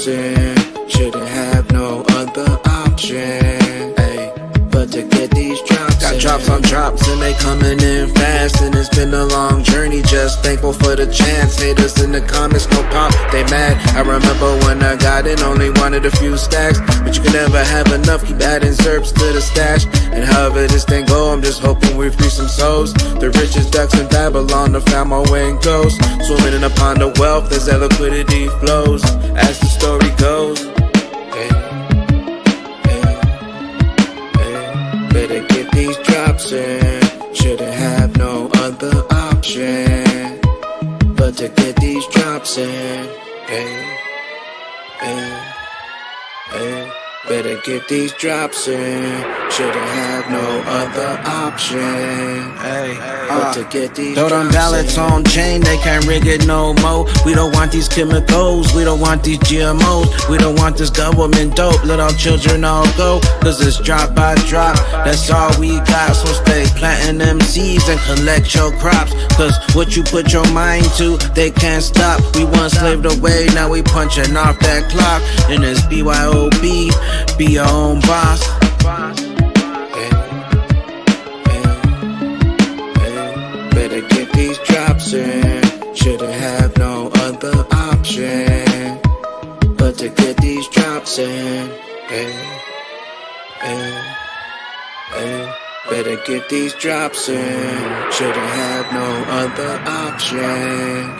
drops in. Shouldn't have no other option, ay, but to get these drops in. Got drops on drops and they coming in fast, and it's been a long journey, just thankful for the chance. Haters in the comments, no pop, they mad. I remember when I got in, only wanted a few stacks, but you can never have enough, keep adding zerps to the stash. And however this thing go, I'm just hoping we free some souls. The richest ducks in Babylon, to find my way and goes. Swimming in a pond of wealth as that liquidity flows, as the story goes. Better get these drops in. Shouldn't have no other option but to get these drops in. Better get these drops in. Shouldn't have no other option but to get these drops in. Throw them ballots on chain, they can't rig it no more. We don't want these chemicals, we don't want these GMOs, we don't want this government dope. Let our children all go, cause it's drop by drop, that's all we got. So stay planting them seeds and collect your crops, cause what you put your mind to, they can't stop. We once slaved away, now we punching off that clock. And it's BYOB, be your own boss. Better get these drops in. Shouldn't have no other option but to get these drops in. Better get these drops in. Shouldn't have no other option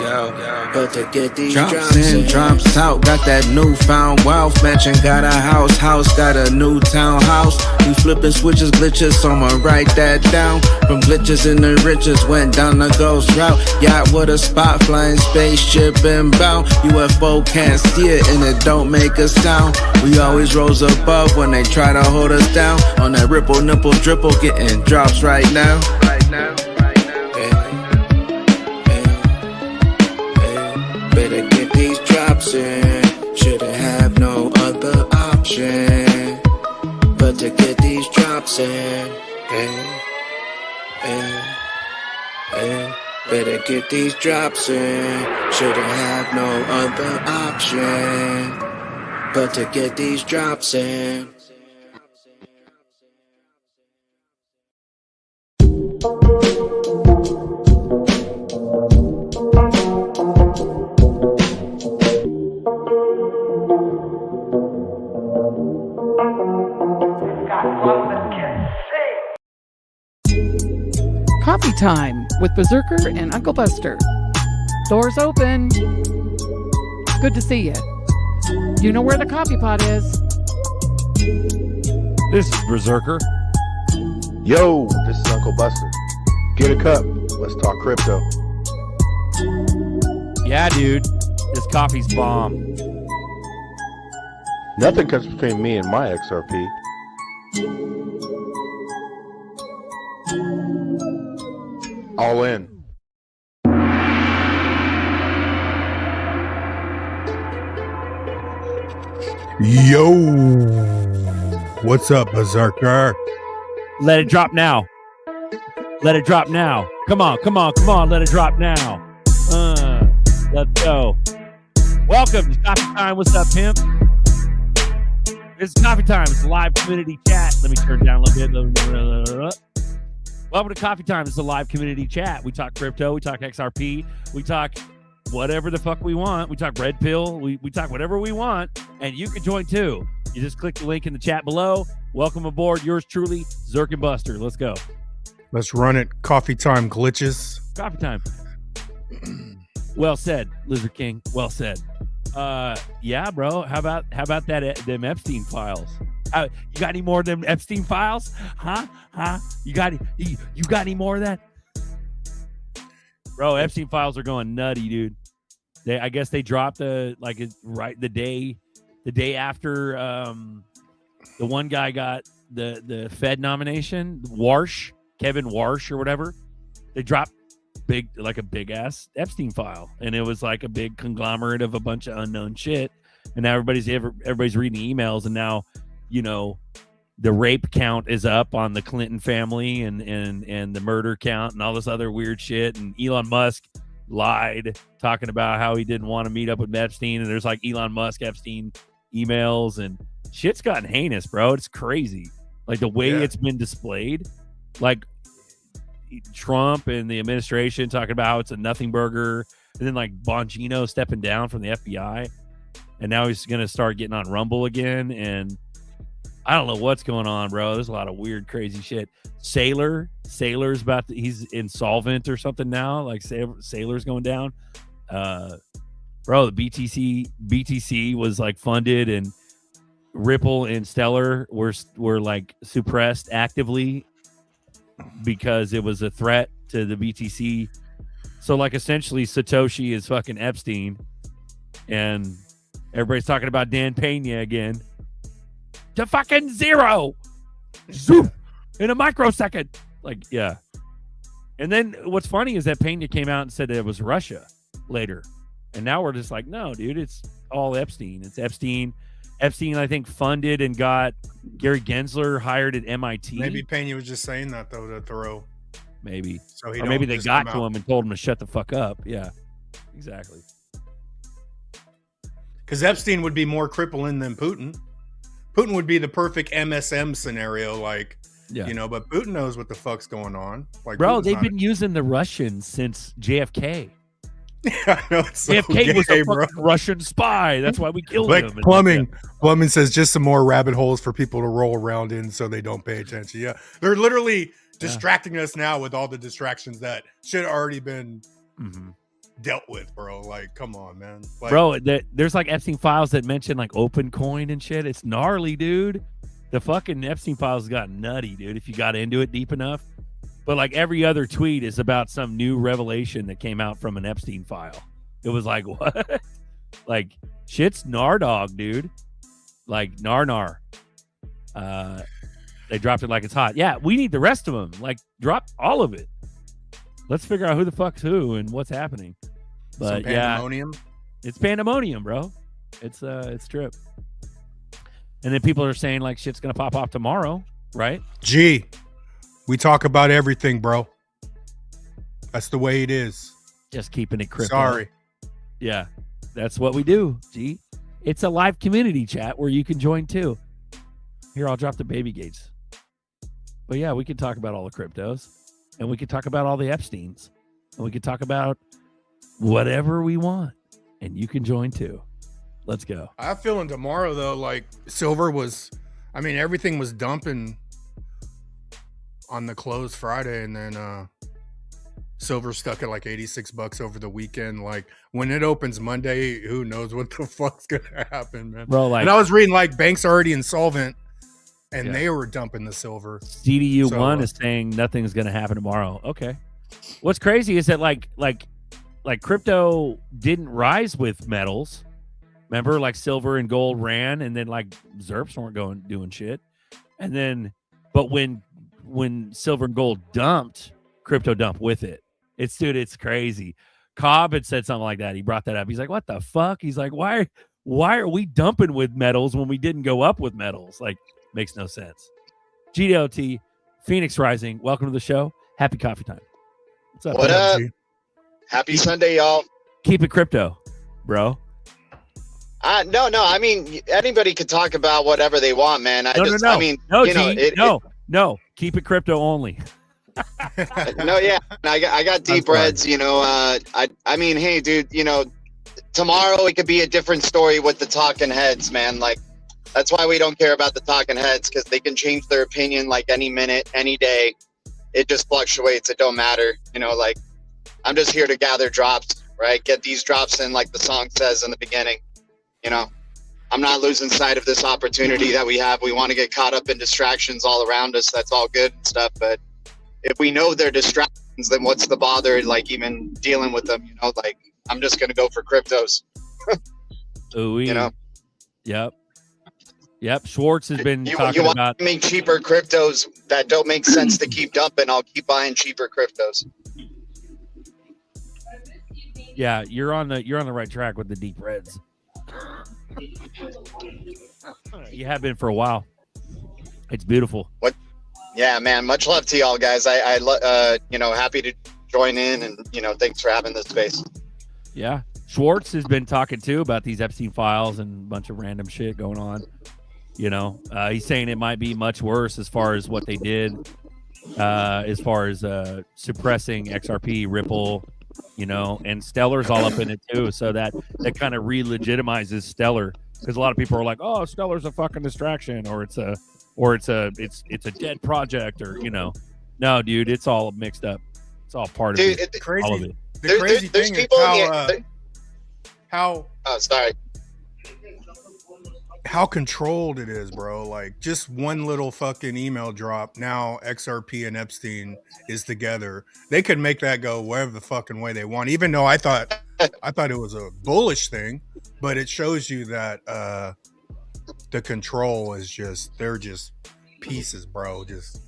but to get these drops in. Drops out, got that newfound wealth. Mansion got a house got a new townhouse. We flipping switches, glitches, someone write that down. From glitches in the riches, went down the ghost route. Yacht with a spot, flying spaceship inbound. UFO can't see it and it don't make a sound. We always rose above when they try to hold us down. On that ripple, nipple, dripple, getting drops right now. Better get these drops in. Shouldn't have no other option but to get these drops in. Better get these drops in. Shouldn't have no other option but to get these drops in. Coffee time with Berserker and Uncle Buster. Doors open. Good to see you. You know where the coffee pot is. This is Berserker. Yo, this is Uncle Buster. Get a cup. Let's talk crypto. Yeah, dude. This coffee's bomb. Nothing comes between me and my XRP. All in. Yo, what's up, Berserker? Let it drop now. Let it drop now. Come on, come on, come on. Let it drop now. Let's go. Welcome to Coffee Time. What's up, pimp? It's Coffee Time. It's a live community chat. Let me turn down a little bit. Welcome to Coffee Time. It's a live community chat. We talk crypto. We talk XRP. We talk whatever the fuck we want. We talk red pill. We talk whatever we want. And you can join too. You just click the link in the chat below. Welcome aboard. Yours truly, ZRK Buster. Let's go. Let's run it. Coffee time glitches. Coffee time. Well said, Lizard King. Well said. Yeah, bro. How about that? Them Epstein files. You got any more of them Epstein files? Huh? You got any more of that? Bro, Epstein files are going nutty, dude. I guess they dropped the day after the one guy got the Fed nomination, Kevin Warsh or whatever. They dropped a big ass Epstein file, and it was like a big conglomerate of a bunch of unknown shit. And now everybody's reading emails, and now the rape count is up on the Clinton family, and the murder count and all this other weird shit. And Elon Musk lied, talking about how he didn't want to meet up with Epstein, and there's like Elon Musk Epstein emails, and shit's gotten heinous, bro. It's crazy. Like the way it's been displayed, like Trump and the administration talking about how it's a nothing burger, and then like Bongino stepping down from the FBI, and now he's gonna start getting on Rumble again, and I don't know what's going on, bro. There's a lot of weird, crazy shit. Sailor's he's insolvent or something now. Like Sailor's going down. Bro, the BTC was like funded, and Ripple and Stellar were like suppressed actively because it was a threat to the BTC. So like essentially Satoshi is fucking Epstein, and everybody's talking about Dan Pena again. To fucking zero. Zoop, in a microsecond. Like, yeah. And then what's funny is that Pena came out and said that it was Russia later. And now we're just like, no, dude, it's all Epstein. It's Epstein. Epstein, I think, funded and got Gary Gensler hired at MIT. Maybe Pena was just saying that, though, to throw. Maybe. So or maybe they got to him and told him to shut the fuck up. Yeah, exactly. Because Epstein would be more crippling than Putin. Putin would be the perfect MSM scenario, like, you know, but Putin knows what the fuck's going on. Like, bro, they've been using the Russians since JFK. Yeah, I know, it's so JFK was a bro. Russian spy. That's why we killed him. Plumbing says just some more rabbit holes for people to roll around in so they don't pay attention. Yeah, they're literally distracting us now with all the distractions that should have already been dealt with, bro. Like, come on, man. Like, bro, there's like Epstein files that mention like OpenCoin and shit. It's gnarly, dude. The fucking Epstein files got nutty, dude, if you got into it deep enough. But like every other tweet is about some new revelation that came out from an Epstein file. It was like, what? Like, shit's Nardog, dude. Like, nar. They dropped it like it's hot. Yeah, we need the rest of them. Like, drop all of it. Let's figure out who the fuck's who and what's happening. But pandemonium. It's pandemonium, bro. It's trip. And then people are saying like shit's gonna pop off tomorrow, right? Gee, we talk about everything, bro. That's the way it is. Just keeping it crypto. Sorry. Yeah, that's what we do. G. It's a live community chat where you can join too. Here, I'll drop the baby gates. But yeah, we can talk about all the cryptos, and we can talk about all the Epsteins, and we can talk about whatever we want, and you can join too. Let's go. I have a feeling tomorrow though, like silver was, I mean, everything was dumping on the close Friday, and then silver stuck at like $86 over the weekend. Like when it opens Monday, who knows what the fuck's gonna happen, man. Bro, like, and I was reading like banks are already insolvent, and they were dumping the silver. CDU1 is saying nothing's gonna happen tomorrow. Okay. What's crazy is that like crypto didn't rise with metals. Remember, like silver and gold ran, and then like ZERPs weren't doing shit. And then, but when silver and gold dumped, crypto dumped with it. It's crazy. Cobb had said something like that. He brought that up. He's like, what the fuck? He's like, why are we dumping with metals when we didn't go up with metals? Like, makes no sense. GDLT, Phoenix Rising, welcome to the show. Happy coffee time. What's up? What up? Happy Sunday, y'all. Keep it crypto, bro. No. I mean, anybody could talk about whatever they want, man. No. Keep it crypto only. No, yeah. I got deep reds, you know. I mean, hey, dude, you know, tomorrow it could be a different story with the talking heads, man. Like, that's why we don't care about the talking heads, because they can change their opinion like any minute, any day. It just fluctuates. It don't matter. You know, like, I'm just here to gather drops, right? Get these drops in, like the song says in the beginning. You know, I'm not losing sight of this opportunity that we have. We want to get caught up in distractions all around us. That's all good and stuff. But if we know they're distractions, then what's the bother, like, even dealing with them? You know, like, I'm just going to go for cryptos. You know? Yep. Schwartz has been talking want about to make cheaper cryptos that don't make sense to keep dumping. I'll keep buying cheaper cryptos. Yeah, you're on the right track with the deep reds. You have been for a while. It's beautiful. What? Yeah, man. Much love to y'all guys. I you know, happy to join in, and thanks for having this space. Yeah. Schwartz has been talking too about these Epstein files and a bunch of random shit going on. He's saying it might be much worse as far as what they did, as far as suppressing XRP, Ripple, and Stellar's all up in it too. So that kind of re-legitimizes Stellar, because a lot of people are like, "Oh, Stellar's a fucking distraction," or it's a dead project, or no, dude, it's all mixed up. It's all part of it. Crazy. All of it. The crazy thing is how oh, sorry. How controlled it is, bro. Like, just one little fucking email drop, now XRP and Epstein is together. They could make that go wherever the fucking way they want, even though I thought it was a bullish thing, but it shows you that the control is just, they're just pieces, bro. Just,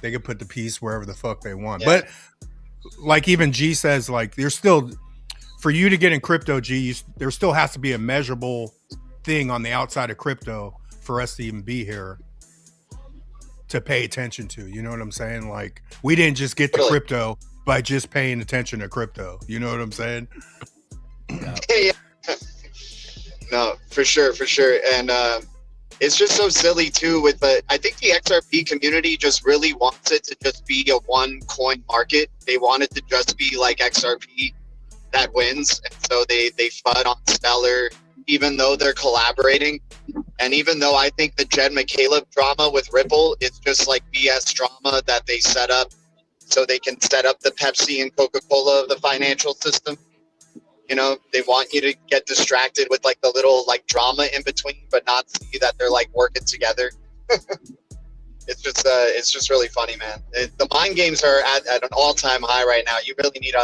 they can put the piece wherever the fuck they want. Yeah. But like even G says, like, there's still, for you to get in crypto, G, there still has to be a measurable thing on the outside of crypto for us to even be here to pay attention to. You know what I'm saying? Like, we didn't just get to crypto by just paying attention to crypto. You know what I'm saying? Yeah. No, for sure. And it's just so silly too with I think the XRP community just really wants it to just be a one coin market. They want it to just be like XRP that wins. And so they FUD on Stellar, even though they're collaborating. And even though I think the Jed McCaleb drama with Ripple is just like BS drama that they set up so they can set up the Pepsi and Coca-Cola of the financial system. They want you to get distracted with like the little like drama in between, but not see that they're like working together. It's just really funny, man. The mind games are at an all-time high right now. You really need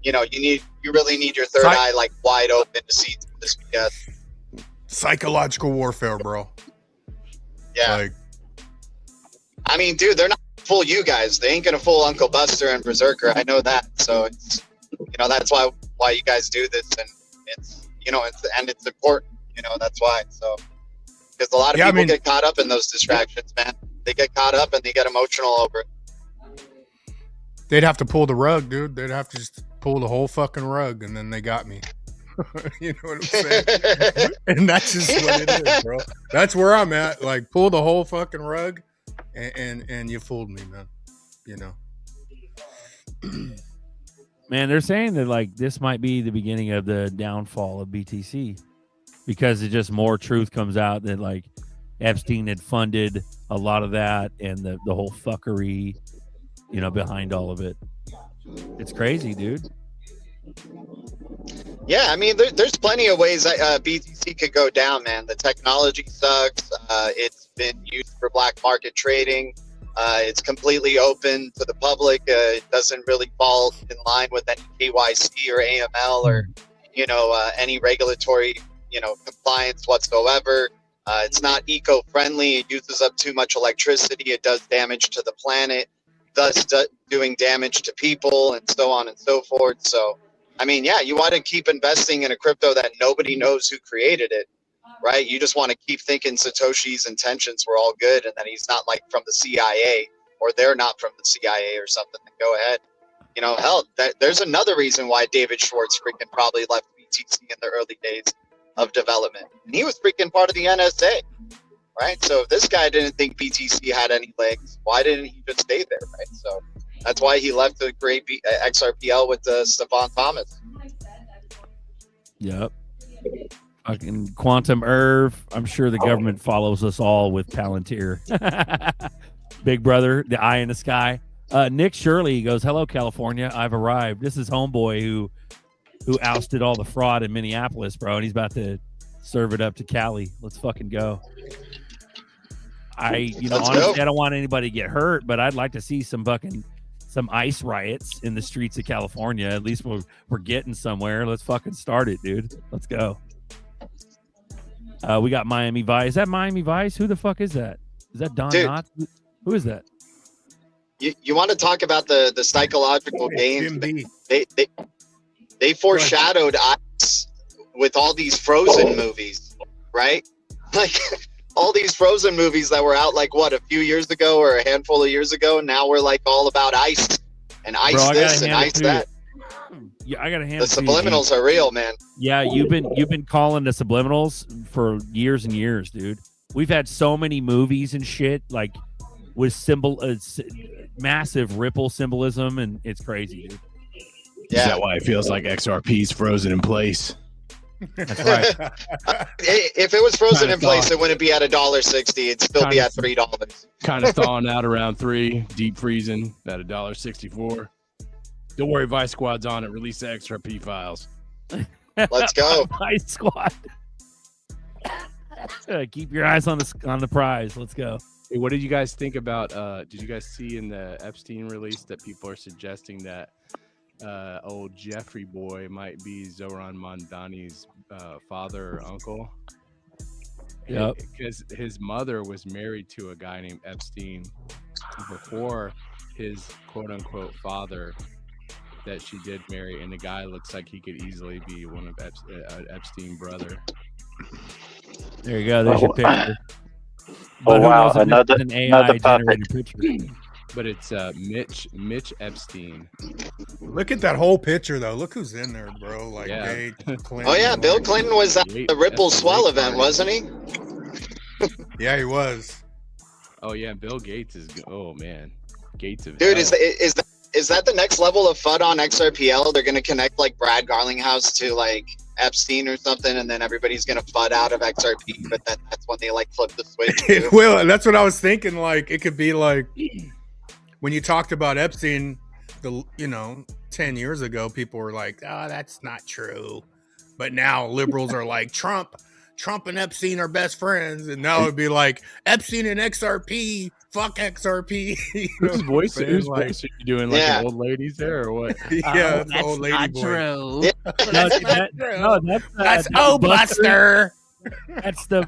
you really need your third eye like wide open to see this BS. Psychological warfare, bro. Yeah. Like, I mean, dude, they're not fool you guys. They ain't gonna fool Uncle Buster and Berserker. I know that. So it's that's why you guys do this, and it's important. That's why. So because a lot of people get caught up in those distractions, man. They get caught up and they get emotional over it. They'd have to pull the rug, dude. They'd have to just pull the whole fucking rug, and then they got me. You know what I'm saying? And that's just what it is, bro. That's where I'm at. Like, pull the whole fucking rug, and you fooled me, man. Man, they're saying that like this might be the beginning of the downfall of BTC, because it just more truth comes out that like Epstein had funded a lot of that, and the whole fuckery, behind all of it. It's crazy, dude. Yeah, I mean, there's plenty of ways that BTC could go down, man. The technology sucks. It's been used for black market trading. It's completely open to the public. It doesn't really fall in line with any KYC or AML or, any regulatory, compliance whatsoever. It's not eco-friendly. It uses up too much electricity. It does damage to the planet, thus doing damage to people, and so on and so forth. So, I mean, yeah, you want to keep investing in a crypto that nobody knows who created it, right? You just want to keep thinking Satoshi's intentions were all good and that he's not like from the CIA, or they're not from the CIA or something. Then go ahead. Hell, there's another reason why David Schwartz freaking probably left BTC in the early days of development. And he was freaking part of the NSA, right? So if this guy didn't think BTC had any legs, why didn't he just stay there, right? So that's why he left the great XRPL with Stephon Thomas. Yep. Fucking Quantum Irv. I'm sure the government follows us all with Palantir. Big brother, the eye in the sky. Nick Shirley goes, "Hello, California. I've arrived." This is homeboy who ousted all the fraud in Minneapolis, bro, and he's about to serve it up to Cali. Let's fucking go. Honestly, I don't want anybody to get hurt, but I'd like to see some ICE riots in the streets of California. At least we're getting somewhere. Let's fucking start it, dude. Let's go. We got Miami Vice. Is that Miami Vice? Who the fuck is that? Is that Don Knotts? Who is that? You want to talk about the psychological games? They foreshadowed ICE with all these Frozen movies, right? Like all these Frozen movies that were out like what, a few years ago or a handful of years ago. Now we're like all about ICE and ice this and ice that. Yeah, I gotta hand the subliminals are real, man. Yeah, you've been calling the subliminals for years and years, dude. We've had so many movies and shit like with massive ripple symbolism, and it's crazy, dude. Yeah. Is that why it feels like XRP's frozen in place? That's right. If it was frozen in place, it wouldn't be at $1.60. It'd still be at $3. Kind of thawing out around 3, deep freezing at $1.64. Don't worry, Vice Squad's on it. Release the XRP files. Let's go, Vice Squad. Keep your eyes on the prize. Let's go. Hey, what did you guys think about? Did you guys see in the Epstein release that people are suggesting that old Jeffrey boy might be Zoran Mondani's father or uncle? Yep. Because his mother was married to a guy named Epstein before his quote-unquote father that she did marry, and the guy looks like he could easily be one of Epstein's brother. There you go. There's your picture. Oh wow, another generated picture. But it's Mitch Epstein. Look at that whole picture, though. Look who's in there, bro. Like, yeah. Clinton. Oh yeah, Bill Clinton was at the Ripple Swell event, wasn't he? Yeah, he was. Oh yeah, Bill Gates is. Oh man, Gates of dude. hell. Is that the next level of FUD on XRPL? They're gonna connect like Brad Garlinghouse to like Epstein or something, and then everybody's gonna FUD out of XRP. But that's when they like flip the switch. It will, and that's what I was thinking. Like, it could be like when you talked about Epstein, 10 years ago, people were like, "Oh, that's not true," but now liberals are like, Trump and Epstein are best friends, and now it'd be like Epstein and XRP. Fuck XRP. Whose voice are you doing? Like an old lady's there or what? Yeah, it's an old lady voice. True. That's Buster. That's the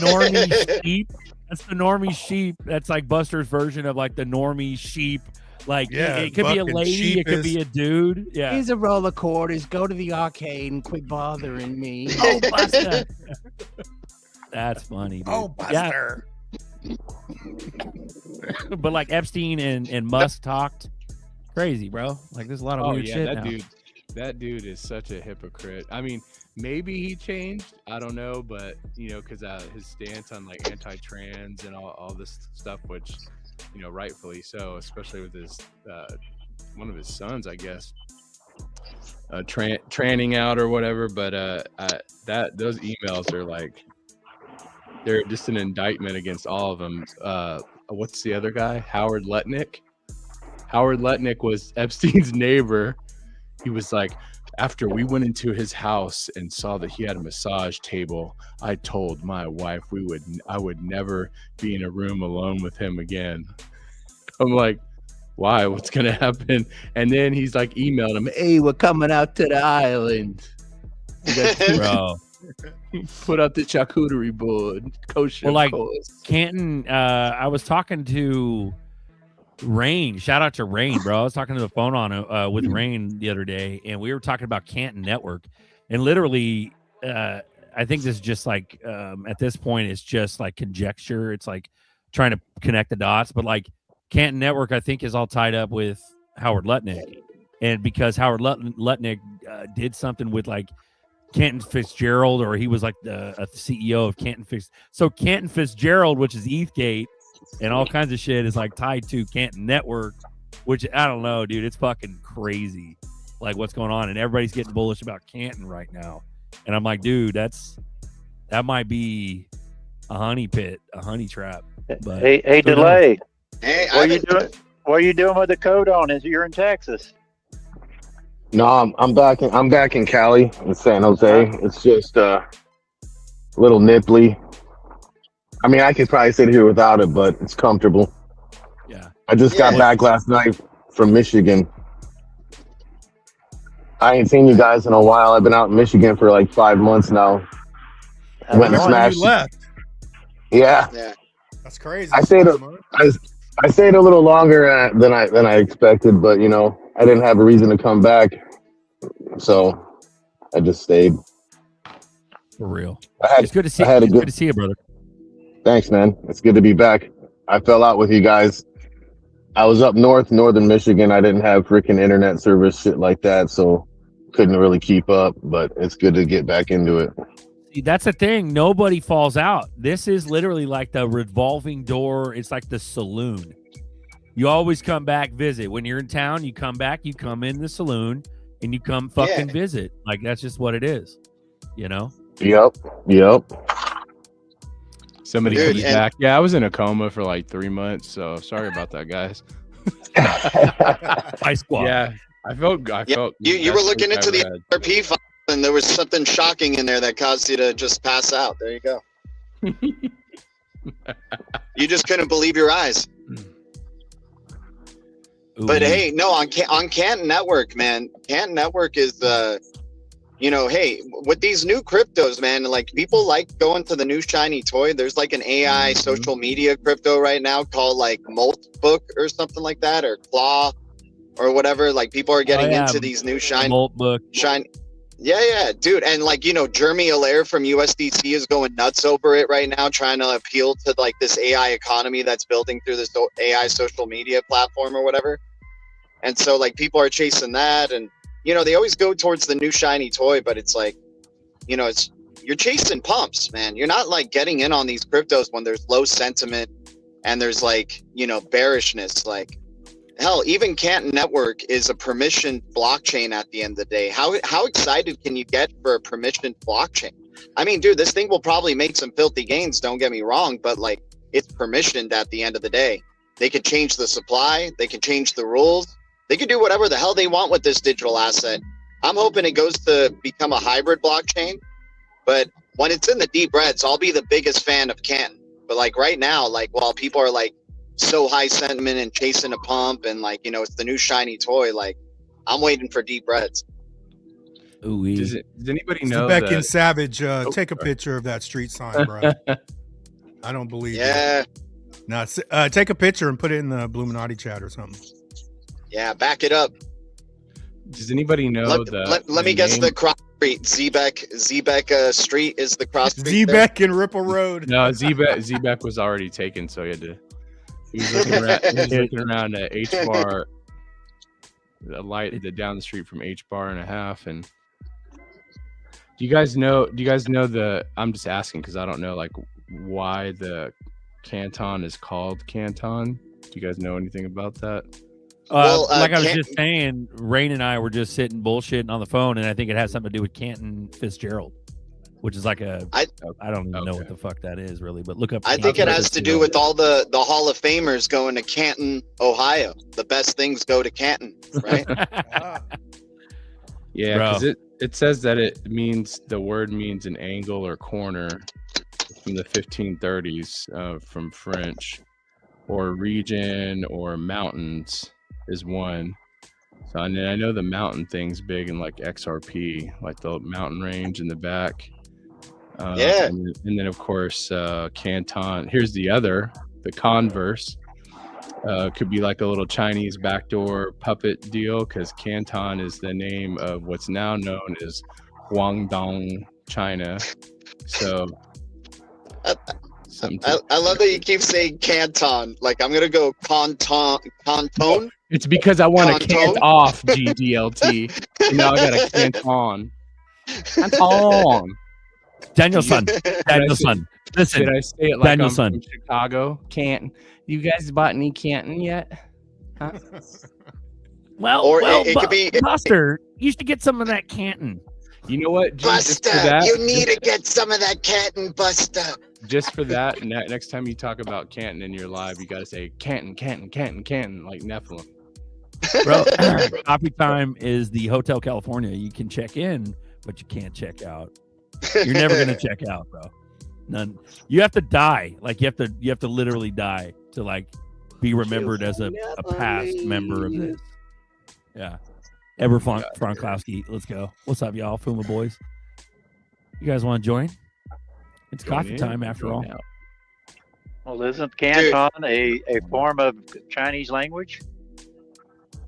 normie sheep. That's the normie sheep. That's like Buster's version of like the normie sheep. Like, it could be a lady, it could be a dude. Yeah. Here's a roll of quarters. Go to the arcade and quit bothering me. Oh, Buster. That's funny, dude. Oh, Buster. Yeah. But like Epstein and Musk talked crazy, bro. Like, there's a lot of weird shit now. That dude is such a hypocrite. I mean, maybe he changed. I don't know, but because his stance on like anti-trans and all this stuff, which rightfully so, especially with his one of his sons, I guess, tranning out or whatever. But those emails are like, they're just an indictment against all of them. What's the other guy? Howard Lutnick. Howard Lutnick was Epstein's neighbor. He was like, after we went into his house and saw that he had a massage table, I told my wife I would never be in a room alone with him again. I'm like, why? What's gonna happen? And then he's like emailing him, hey, we're coming out to the island. Bro. Put up the charcuterie board. Kosher. Well, like Canton, I was talking to Rain. Shout out to Rain, bro. I was talking to the phone on with Rain the other day, and we were talking about Canton Network. And literally, I think this is just like at this point, it's just like conjecture. It's like trying to connect the dots. But like Canton Network, I think, is all tied up with Howard Lutnick, and because Howard Lutnick did something with like Canton Fitzgerald, or he was like a CEO of Canton So Canton Fitzgerald, which is Eathgate and all kinds of shit, is like tied to Canton Network, which I don't know, dude. It's fucking crazy, like what's going on, and everybody's getting bullish about Canton right now. And I'm like, dude, that might be a honey pit, a honey trap. But hey, Delay. Hey, what are you doing? What are you doing with the coat on? You're in Texas. No, I'm back in Cali, in San Jose. It's just a little nipply. I mean, I could probably sit here without it, but it's comfortable. Yeah. I just got back last night from Michigan. I ain't seen you guys in a while. I've been out in Michigan for like 5 months now. Went and smashed. You left. Yeah. That's crazy. I stayed a little longer than I expected, but I didn't have a reason to come back, so I just stayed. For real. It's good to see. Good to see you, brother. Thanks, man. It's good to be back. I fell out with you guys I was up north, northern Michigan. I didn't have freaking internet service, shit like that, so couldn't really keep up. But it's good to get back into it. See, that's the thing. Nobody falls out. This is literally like the revolving door. It's like the saloon. You always come back, visit. When you're in town, you come back, you come in the saloon, and you come fucking visit. Like, that's just what it is, you know? Yep. Somebody Dude, comes back. Yeah, I was in a coma for like 3 months, so sorry about that, guys. High squad. Yeah, I felt. You were looking into the read. ZRP file, and there was something shocking in there that caused you to just pass out. There you go. You just couldn't believe your eyes. But hey, no, on Canton Network, man. Canton Network is hey, with these new cryptos, man, like people like going to the new shiny toy. There's like an AI social media crypto right now called like Moltbook or something like that, or Claw or whatever. Like people are getting into these new Moltbook. Yeah, dude. And like, Jeremy Allaire from USDC is going nuts over it right now, trying to appeal to like this AI economy that's building through this AI social media platform or whatever. And so like people are chasing that, and they always go towards the new shiny toy, but it's like, you're chasing pumps, man. You're not like getting in on these cryptos when there's low sentiment and there's like, bearishness. Like, hell, even Canton Network is a permissioned blockchain at the end of the day. How excited can you get for a permissioned blockchain? I mean, dude, this thing will probably make some filthy gains, don't get me wrong, but like, it's permissioned at the end of the day. They could change the supply, they can change the rules, they could do whatever the hell they want with this digital asset. I'm hoping it goes to become a hybrid blockchain, but when it's in the deep reds, I'll be the biggest fan of Canton. But like right now, like while people are like so high sentiment and chasing a pump and like, it's the new shiny toy, like I'm waiting for deep reds. Does anybody know Beck and Savage, take a picture of that street sign, bro. I don't believe it. No, take a picture and put it in the Bluminati chat or something. Yeah, back it up. Does anybody know let me guess the cross street. Zbeck Street is the cross street. Zbeck and Ripple Road. No, Zbeck was already taken, so he had to. He was looking around at H bar, the light down the street from H bar and a half. And do you guys know the? I'm just asking because I don't know like why the Canton is called Canton. Do you guys know anything about that? Like I was just saying, Rain and I were just sitting bullshitting on the phone, and I think it has something to do with Canton Fitzgerald, which is like I don't even know what the fuck that is really, but look up. I think it has to do with all the Hall of Famers going to Canton, Ohio. The best things go to Canton, right? Yeah, because it says that the word means an angle or corner from the 1530s from French, or region or mountains is one. So and then I know the mountain thing's big in like XRP, like the mountain range in the back. And then of course Canton. Here's the converse. Could be like a little Chinese backdoor puppet deal, because Canton is the name of what's now known as Guangdong, China. So I love that you keep saying Canton. Like I'm gonna go Canton. It's because I want to cant off GDLT. And now I got a Canton. Canton. Danielson. Listen. Did I say it like Danielson. I'm from Chicago? Canton. You guys bought any Canton yet? Huh? It could be Buster. You should get some of that Canton. You know what? Buster, you need to get some of that Canton, Buster. Just for that, next time you talk about Canton in your live, you got to say Canton, like Nephilim. Bro, Coffee Time is the Hotel California. You can check in, but you can't check out. You're never gonna check out, bro. None. You have to die. Like you have to literally die to like be remembered as a past member of this. Yeah. Ever Franklowski, let's go. What's up, y'all? Fuma boys. You guys want to join? It's coffee time after all. Well, isn't Canton a form of Chinese language?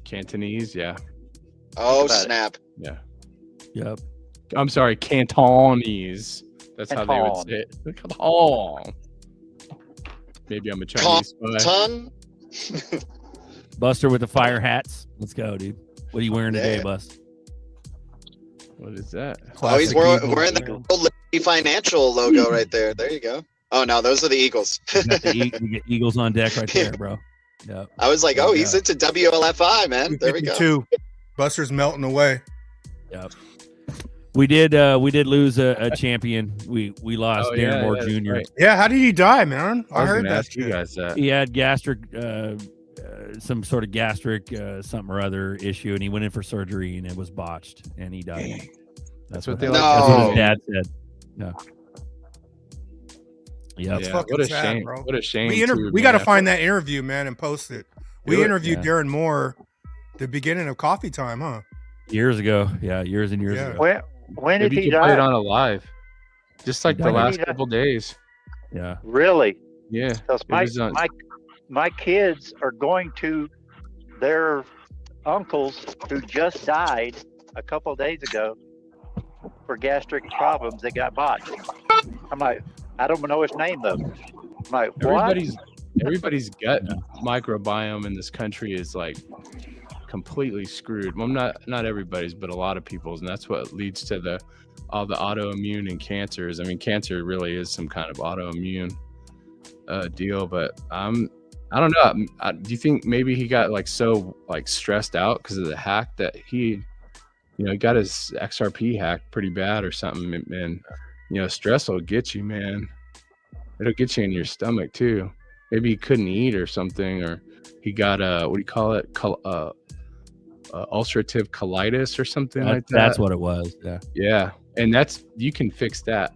Cantonese, yeah. Oh, snap. Yeah. Yep. I'm sorry, Cantonese. That's how they would say it. Canton. Maybe I'm a Chinese spy. Buster with the fire hats. Let's go, dude. What are you wearing today, Bust? What is that? Oh, he's wearing the Old Liberty Financial logo right there. There you go. Oh no, those are the Eagles. You got you get Eagles on deck right there, bro. Yep. I was like, oh, he's into WLFI, man. There we go. Buster's melting away. Yep. We did lose a champion. We lost Darren Moore Jr. Right. Yeah, how did he die, man? I heard that. You guys that. He had gastric, some sort of gastric something or other issue, and he went in for surgery, and it was botched, and he died. That's what they like. That's what his dad said. Yeah. That's Yeah, fucking what a sad, shame. bro. What a shame. We got to find that interview, man, and post it. We Do it. interviewed Darren Moore the beginning of Coffee Time, huh? Years ago. Yeah, years and years ago. When did Maybe he you could play it die? on a live. Just like the last couple days. Yeah. Really? Yeah. Because my kids are going to their uncles who just died a couple of days ago for gastric problems that got botched. I'm like, I don't know his name though. I'm like, what? Everybody's gut microbiome in this country is like completely screwed. Well, not everybody's, but a lot of people's, and that's what leads to all the autoimmune and cancers. I mean, cancer really is some kind of autoimmune deal, but I don't know. Do you think maybe he got so stressed out because of the hack that he got his XRP hacked pretty bad or something? And stress will get you, man. It'll get you in your stomach too. Maybe he couldn't eat or something, or he got what do you call it? Ulcerative colitis or something like that. That's what it was. Yeah. Yeah, and you can fix that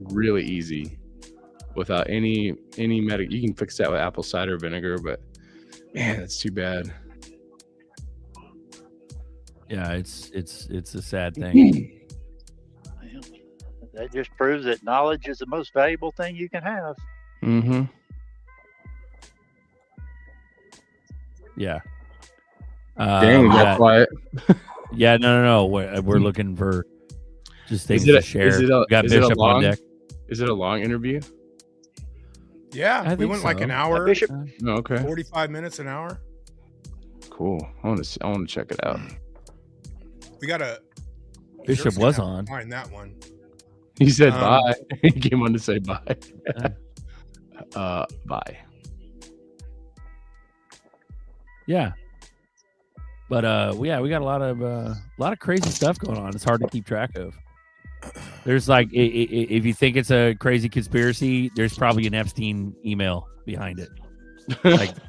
really easy without any medic. You can fix that with apple cider vinegar, but man, that's too bad. Yeah, it's a sad thing. That just proves that knowledge is the most valuable thing you can have. Mm-hmm. Yeah. Dang, that's quiet. Yeah, no. We're looking for just things to share. Got Bishop on deck. Is it a long interview? Yeah, we went like an hour. Bishop. Okay. 45 minutes, an hour. Cool. I want to check it out. We got a Bishop was on. Find that one. He said bye. He came on to say bye. Bye. Yeah. But we got a lot of crazy stuff going on. It's hard to keep track of. There's if you think it's a crazy conspiracy, there's probably an Epstein email behind it.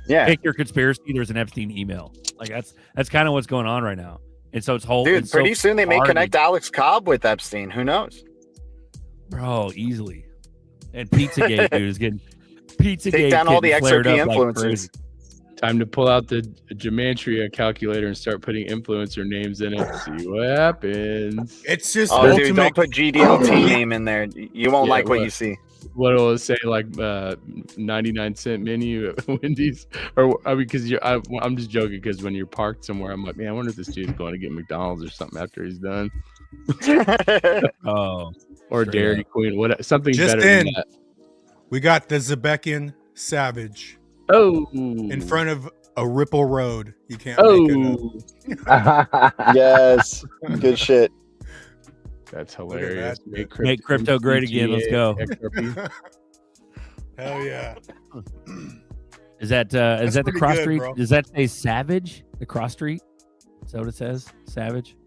Pick your conspiracy, there's an Epstein email. That's kind of what's going on right now. And so it's Dude, pretty soon they may connect Alex Cobb with Epstein. Who knows? Bro, easily. And Pizzagate, dude, is getting Pizzagate. Take down all the XRP influencers. Time to pull out the Gematria calculator and start putting influencer names in it. See what happens. It's just dude, don't put GDLT name in there. You won't like what you see. What will it say? 99-cent menu at Wendy's? Or because I'm just joking, because when you're parked somewhere, I'm like, man, I wonder if this dude's going to get McDonald's or something after he's done. Or Dairy Queen, something just better than that. We got the Zebekian Savage. In front of a Ripple Road. You can't make it up. Yes. Good shit. That's hilarious. Make crypto great again. Let's go. Hell yeah. Is that the cross good, street? bro. Does that say Savage? The cross street? Is that what it says? Savage?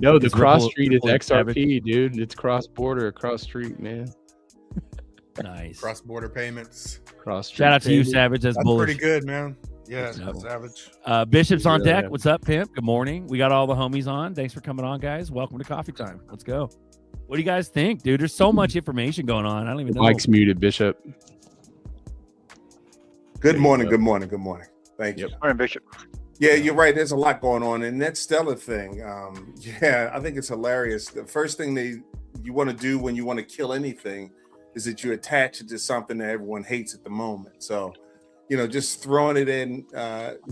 No, the cross Ripple, street is Ripple XRP, dude. It's cross border, across street, man. Nice. Cross border payments. Shout out to you, Savage. That's bullish. Pretty good, man. Yeah, Savage. Bishop's on deck. What's up, Pimp? Good morning. We got all the homies on. Thanks for coming on, guys. Welcome to Coffee Time. Let's go. What do you guys think, dude? There's so much information going on. I don't even know. Mike's muted, Bishop. Good morning. Good morning. Good morning. Thank you. Morning, Bishop. Yeah, you're right. There's a lot going on, and that Stellar thing. Yeah, I think it's hilarious. The first thing you want to do when you want to kill anything is that you attach it to something that everyone hates at the moment. So, just throwing it in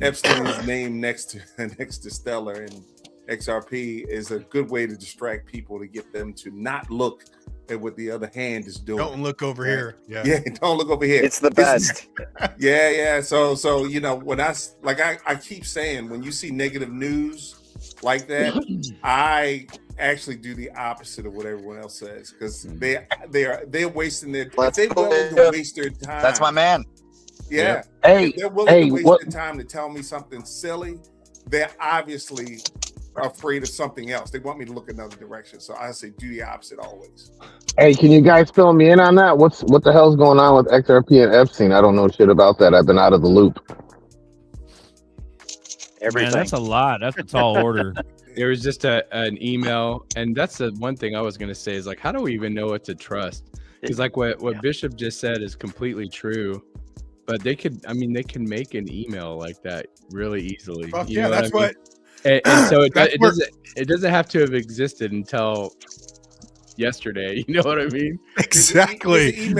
Epstein's name next to Stellar and XRP is a good way to distract people, to get them to not look at what the other hand is doing. Don't look over here. Yeah. Yeah, don't look over here. It's the best. Yeah. So you know, when I keep saying, when you see negative news like that, I actually do the opposite of what everyone else says, because they're wasting their if they're willing to waste their time. That's my man. Yeah. Hey, if they're willing to waste their time to tell me something silly, they're obviously afraid of something else. They want me to look another direction. So I say do the opposite always. Hey, can you guys fill me in on that? What the hell's going on with XRP and Epstein? I don't know shit about that. I've been out of the loop. Everything. Man, that's a lot. That's a tall order. There was just an email, and that's the one thing I was going to say is like, how do we even know what to trust? Because like what Bishop just said is completely true, but they can make an email like that really easily. Fuck You yeah, know that's what I mean? what. And so That's where- it doesn't have to have existed until yesterday. You know what I mean? Exactly.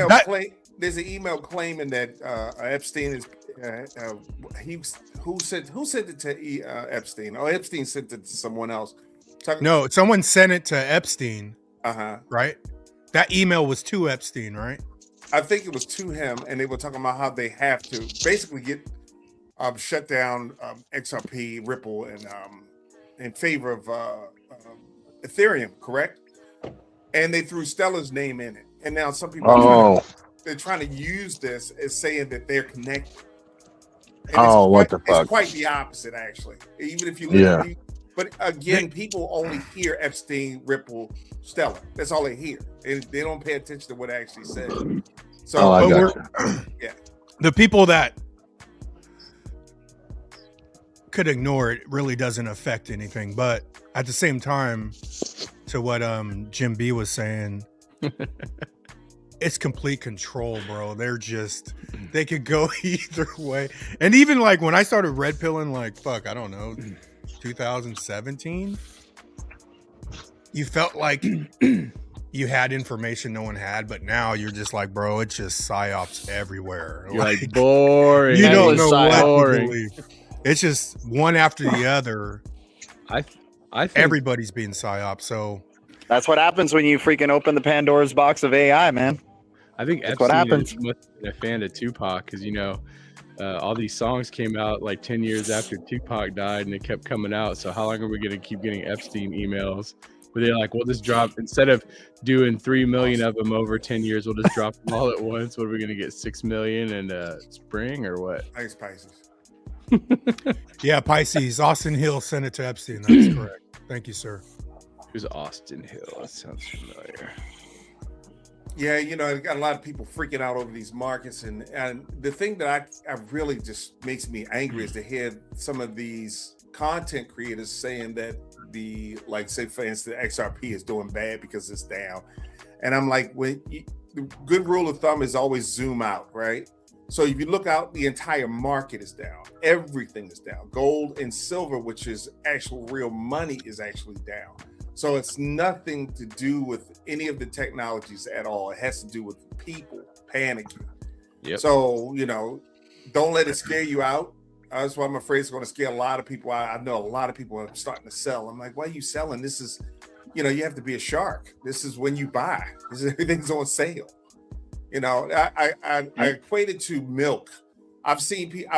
There's an email claiming that Epstein is who sent it to Epstein? Oh, Epstein sent it to someone else. No, someone sent it to Epstein. Uh-huh. Right? That email was to Epstein, right? I think it was to him, and they were talking about how they have to basically get shut down XRP, Ripple, and in favor of Ethereum, correct? And they threw Stellar's name in it. And now some people they're trying to use this as saying that they're connected. And what the fuck? It's quite the opposite, actually. Even if you but again, people only hear Epstein, Ripple, Stellar. That's all they hear. They don't pay attention to what I actually said. So I got yeah. The people that could ignore it really doesn't affect anything. But at the same time, to what Jim B was saying, it's complete control, bro. They could go either way. And even like when I started red pilling, like, fuck, I don't know, 2017, you felt like you had information no one had, but now you're just like, bro, it's just psyops everywhere. You're like boring. You don't know what to boring. believe. It's just one after the other. I think everybody's being psyops. So that's what happens when you freaking open the Pandora's box of AI, man. I think that's what happens. Must have been a fan of Tupac, because all these songs came out like 10 years after Tupac died, and they kept coming out. So how long are we going to keep getting Epstein emails where they're like, we'll just drop, instead of doing 3 million of them over 10 years, we'll just drop them all at once? What are we going to get, 6 million in spring or what? Thanks, Pisces. Yeah, Pisces. Austin Hill sent it to Epstein. That's correct. Thank you, sir. Who's Austin Hill? That sounds familiar. Yeah, it got a lot of people freaking out over these markets, and the thing that I really just makes me angry is to hear some of these content creators saying that say for instance, XRP is doing bad because it's down, and I'm like, the good rule of thumb is always zoom out, right? So if you look out, the entire market is down. Everything is down. Gold and silver, which is actual real money, is actually down. So it's nothing to do with any of the technologies at all. It has to do with people panicking. Yep. So, don't let it scare you out. That's why I'm afraid it's going to scare a lot of people. I know a lot of people are starting to sell. I'm like, why are you selling? This is, you have to be a shark. This is when you buy. Everything's on sale. I equate it to milk. I've seen people.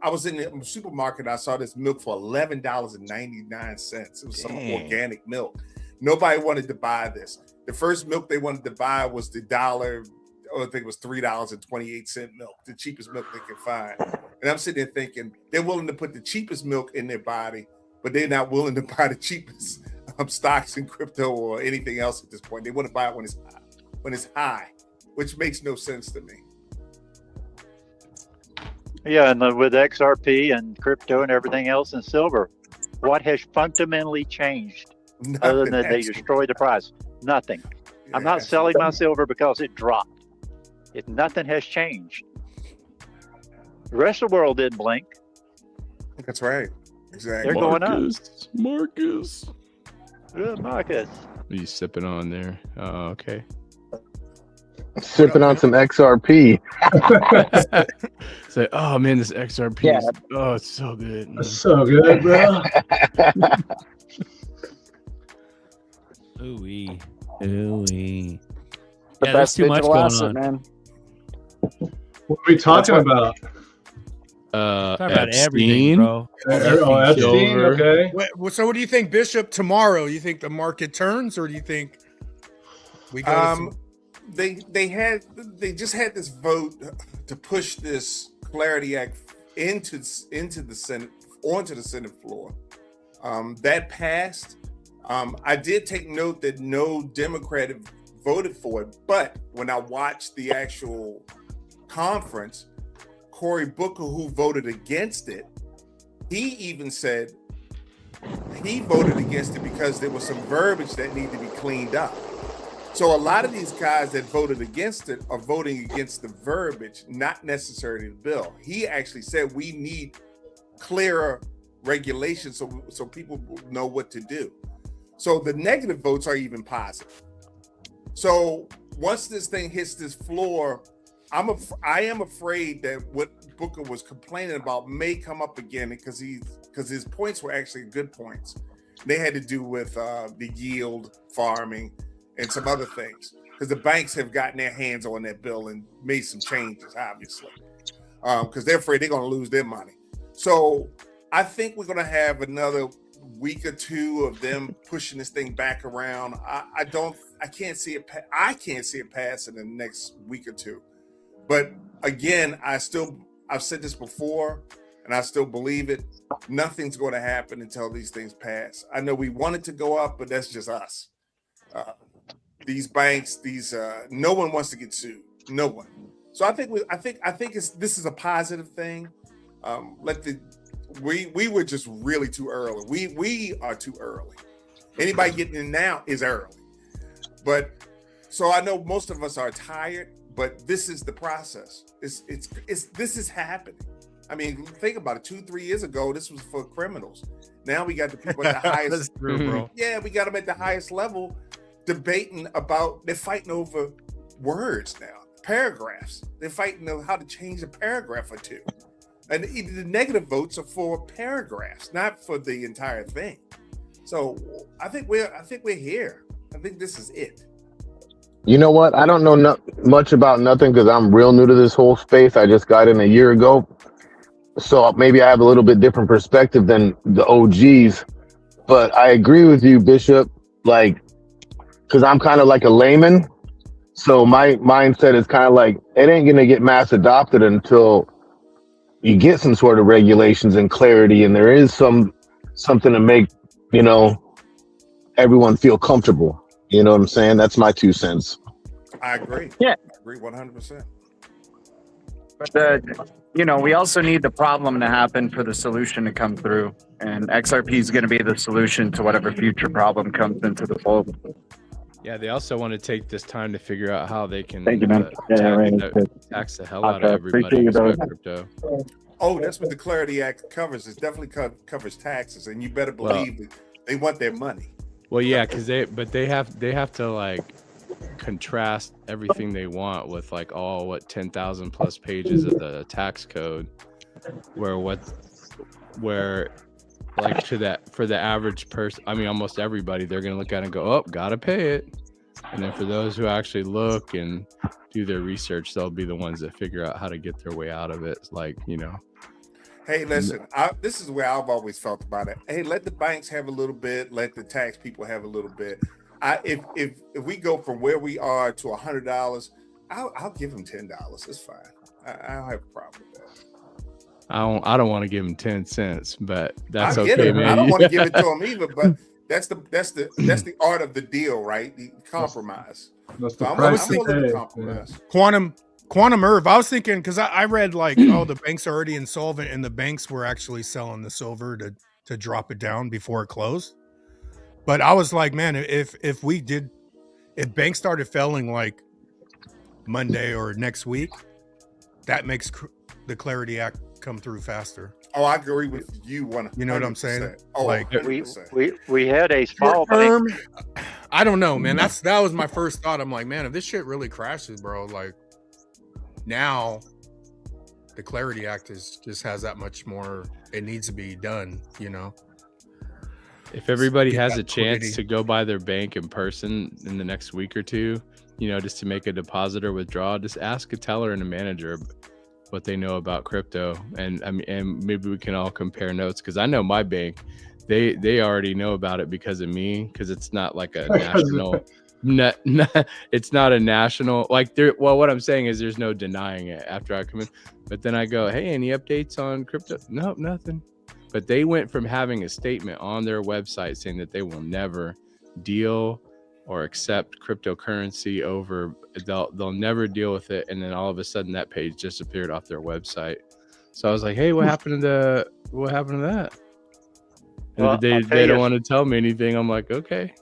I was in the supermarket. I saw this milk for $11.99. It was some organic milk. Nobody wanted to buy this. The first milk they wanted to buy was the $1. I think it was $3.28 milk, the cheapest milk they could find. And I'm sitting there thinking they're willing to put the cheapest milk in their body, but they're not willing to buy the cheapest stocks in crypto or anything else at this point. They want to buy it when it's high, which makes no sense to me. Yeah, and with XRP and crypto and everything else and silver, what has fundamentally changed other than they destroyed the price? Nothing. Yeah, I'm not selling my silver because it dropped. Nothing has changed. The rest of the world didn't blink. That's right. Exactly. They're going up. Marcus. Good, Marcus. What are you sipping on there? Oh, okay. Sipping on some XRP. Say, oh man, this XRP is, it's so good. It's so good, bro. Ooh-wee. Ooh-wee. The Yeah, there's best too much digital going asset, on. man. What are we talking about? Talking about everything, Epstein. bro. Oh, Epstein. Silver. Okay. So what do you think, Bishop? Tomorrow, you think the market turns, or do you think we go? To some... They just had this vote to push this Clarity Act into the Senate, onto the Senate floor. That passed. I did take note that no Democrat voted for it, but when I watched the actual conference, Cory Booker, who voted against it, he even said he voted against it because there was some verbiage that needed to be cleaned up. So a lot of these guys that voted against it are voting against the verbiage, not necessarily the bill. He actually said we need clearer regulations so people know what to do. So the negative votes are even positive. So once this thing hits this floor, I am afraid that what Booker was complaining about may come up again because his points were actually good points. They had to do with the yield farming and some other things, because the banks have gotten their hands on that bill and made some changes, obviously, because they're afraid they're going to lose their money. So I think we're going to have another week or two of them pushing this thing back around. I can't see it. I can't see it pass in the next week or two. But again, I've said this before, and I still believe it. Nothing's going to happen until these things pass. I know we want it to go up, but that's just us. These banks, no one wants to get sued. No one. So I think this is a positive thing. We were just really too early. We are too early. Anybody getting in now is early. But so I know most of us are tired, but this is the process. This is happening. I mean, think about it. 2-3 years ago, this was for criminals. Now we got the people at the highest. That's true, bro. Yeah, we got them at the highest level debating about, they're fighting over words now, paragraphs. They're fighting over how to change a paragraph or two. And the negative votes are for paragraphs, not for the entire thing. So I think we're here. I think this is it. You know what? I don't know much about nothing because I'm real new to this whole space. I just got in a year ago. So maybe I have a little bit different perspective than the OGs. But I agree with you, Bishop, because I'm kind of like a layman. So my mindset is kind of like, it ain't going to get mass adopted until you get some sort of regulations and clarity, and there is something to make, everyone feel comfortable. You know what I'm saying? That's my 2 cents. I agree. Yeah. I agree 100%. But we also need the problem to happen for the solution to come through. And XRP is going to be the solution to whatever future problem comes into the fold. Yeah, they also want to take this time to figure out how they can Thank you, man. tax the hell out of everybody who's got crypto. Oh, that's what the Clarity Act covers. It definitely covers taxes, and you better believe that they want their money. Well, yeah, because they have to contrast everything they want with 10,000 plus pages of the tax code, where for the average person, I mean, almost everybody, they're gonna look at it and go, oh, gotta pay it. And then for those who actually look and do their research, they'll be the ones that figure out how to get their way out of it. Hey, listen, this is where I've always felt about it. Hey, let the banks have a little bit, let the tax people have a little bit. If we go from where we are to $100, I'll give them $10. It's fine. I don't have a problem with that. I don't want to give them 10 cents, but that's I get okay, it. man. I don't want to give it to them either, but that's the art of the deal, right? The compromise. That's the So I'm price willing to to pay. compromise. Quantum Irv, I was thinking, because I read the banks are already insolvent, and the banks were actually selling the silver to drop it down before it closed. But I was like, man, if banks started failing Monday or next week, that makes the Clarity Act come through faster. Oh, I agree with you 100%. You know what I'm saying? Oh, we had a small bank. I don't know, man. That was my first thought. I'm like, man, if this shit really crashes, bro, now the Clarity Act just has that much more. It needs to be done, If everybody has a chance to go by their bank in person in the next week or two, just to make a deposit or withdraw, just ask a teller and a manager what they know about crypto, and maybe we can all compare notes, because I know my bank, they already know about it because of me, because it's not like a national. It's not a national, like there. Well, what I'm saying is there's no denying it after I come in, but then I go, hey, any updates on crypto? Nope, nothing. But they went from having a statement on their website saying that they will never deal or accept cryptocurrency over, they'll never deal with it, and then all of a sudden that page disappeared off their website. So I was like, hey, what happened to that? Well, They don't want to tell me anything. I'm like, okay.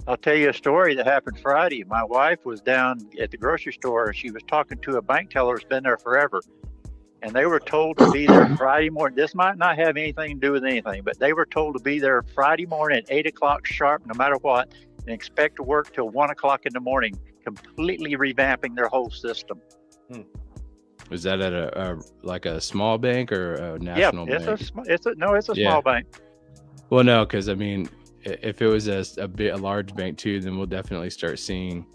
I'll tell you a story that happened Friday. My wife was down at the grocery store, and she was talking to a bank teller who's been there forever. And they were told to be there Friday morning. This might not have anything to do with anything, but they were told to be there Friday morning at 8 o'clock sharp, no matter what, and expect to work till 1 o'clock in the morning, completely revamping their whole system. Was that at a small bank or a national bank? It's a small bank. Well, no, because if it was a large bank too, then we'll definitely start seeing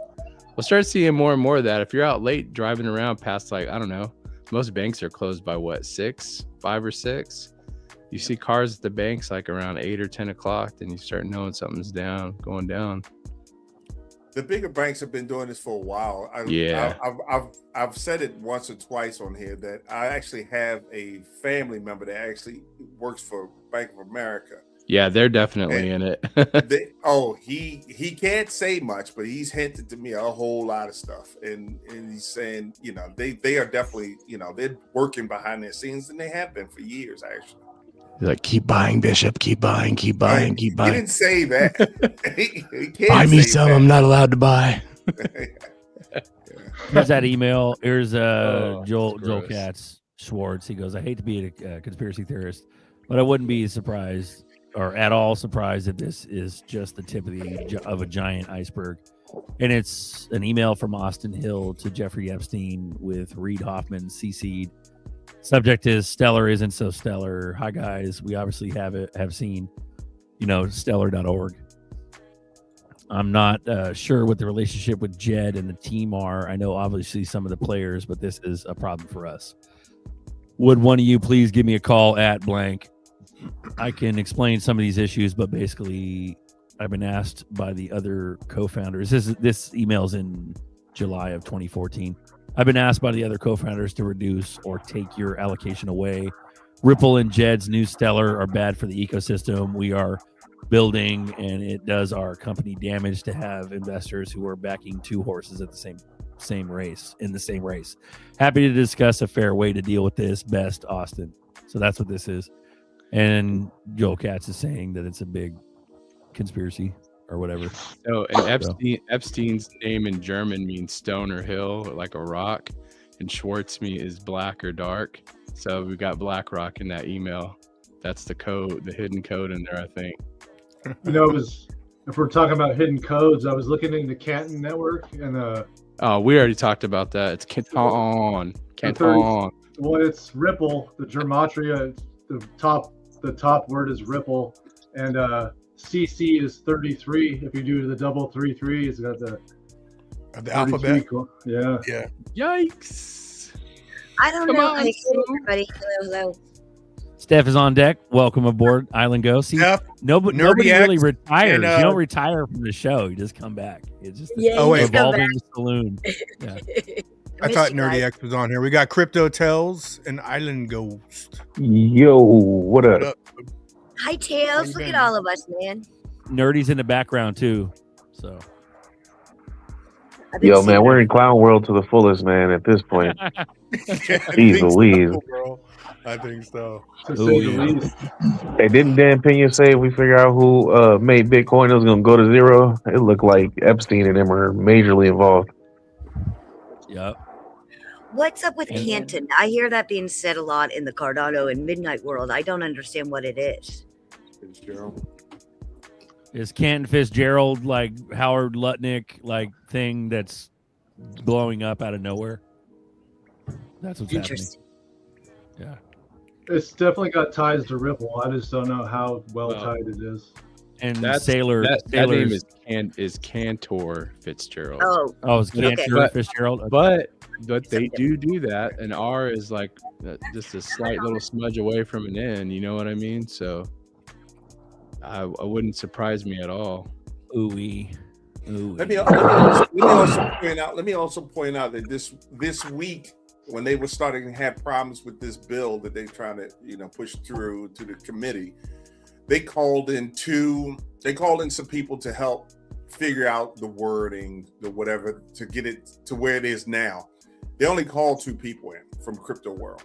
more and more of that. If you're out late driving around past, like, I don't know, most banks are closed by what, 5 or 6. You see cars at the banks like around 8 or 10 o'clock, then you start knowing something's going down. The bigger banks have been doing this for a while. I've said it once or twice on here that I actually have a family member that actually works for Bank of America. Yeah, they're definitely in it. He can't say much, but he's hinted to me a whole lot of stuff, and he's saying, they are definitely, they're working behind their scenes, and they have been for years actually. He's like, keep buying, Bishop, keep buying, keep buying, keep buying. He didn't say that. he can't buy me say some. that. I'm not allowed to buy. Here's that email. Here's Joel gross. Katz Schwartz. He goes, I hate to be a conspiracy theorist, but I wouldn't be surprised or at all surprised if this is just the tip of a giant iceberg. And it's an email from Austin Hill to Jeffrey Epstein with Reid Hoffman CC'd. Subject is Stellar isn't so stellar. Hi guys, we obviously have seen, stellar.org. I'm not sure what the relationship with Jed and the team are. I know obviously some of the players, but this is a problem for us. Would one of you please give me a call at blank? I can explain some of these issues, but basically I've been asked by the other co-founders. This email's in July of 2014. I've been asked by the other co-founders to reduce or take your allocation away. Ripple and Jed's new Stellar are bad for the ecosystem we are building, and it does our company damage to have investors who are backing two horses at the same race. Happy to discuss a fair way to deal with this. Best, Austin. So that's what this is. And Joel Katz is saying that it's a big conspiracy or whatever. So, and Epstein's name in German means stone or hill, like a rock, and Schwartz is black or dark. So we got BlackRock in that email. That's the code, the hidden code in there, I think. If we're talking about hidden codes, I was looking into Canton Network, and we already talked about that. It's Canton. Well, it's Ripple, the gematria. The top word is Ripple, and CC is 33. If you do the double 33, it's got the alphabet. Yeah. Yikes! I don't know. Hey, everybody. Hello. Steph is on deck. Welcome aboard, Island Go. See, nobody really retires. You don't retire from the show. You just come back. It's just evolving saloon. Yeah. I thought Nerdy X was on here. We got Crypto Tells and Island Ghost. Yo, what up? Hi, Tails. Look at all of us, man. Nerdy's in the background too. So. Yo, man, we're in clown world to the fullest, man. At this point, jeez Louise. I think so. Hey, didn't Dan Pena say if we figure out who made Bitcoin, it was going to go to zero? It looked like Epstein and them are majorly involved. Yep. What's up with Canton? I hear that being said a lot in the Cardano and Midnight world. I don't understand what it is. Is Canton Fitzgerald like Howard Lutnick like thing that's blowing up out of nowhere? That's what's interesting. Happening. Yeah. It's definitely got ties to Ripple. I just don't know how well tied it is. and That name is Cantor Fitzgerald. Oh, it's Cantor Fitzgerald. Okay. But they do that, and R is like just a slight little smudge away from an N. You know what I mean? So I wouldn't surprise me at all. Ooh-wee. Let me also point out that this week, when they were starting to have problems with this bill that they're trying to push through to the committee, they called in some people to help figure out the wording, the whatever, to get it to where it is now. They only called 2 people in from crypto world,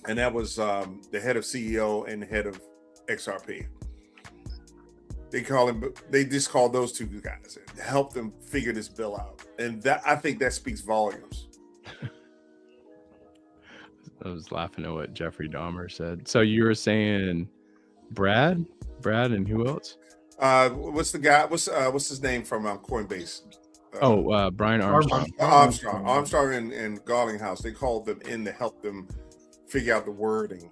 and that was the head of CEO and the head of XRP. They just called those 2 guys in to help them figure this bill out, and that, I think that speaks volumes. I was laughing at what Jeffrey Dahmer said. So you were saying Brad, and who else? What's the guy? What's his name from Coinbase? Brian Armstrong. Armstrong and Garlinghouse. They called them in to help them figure out the wording.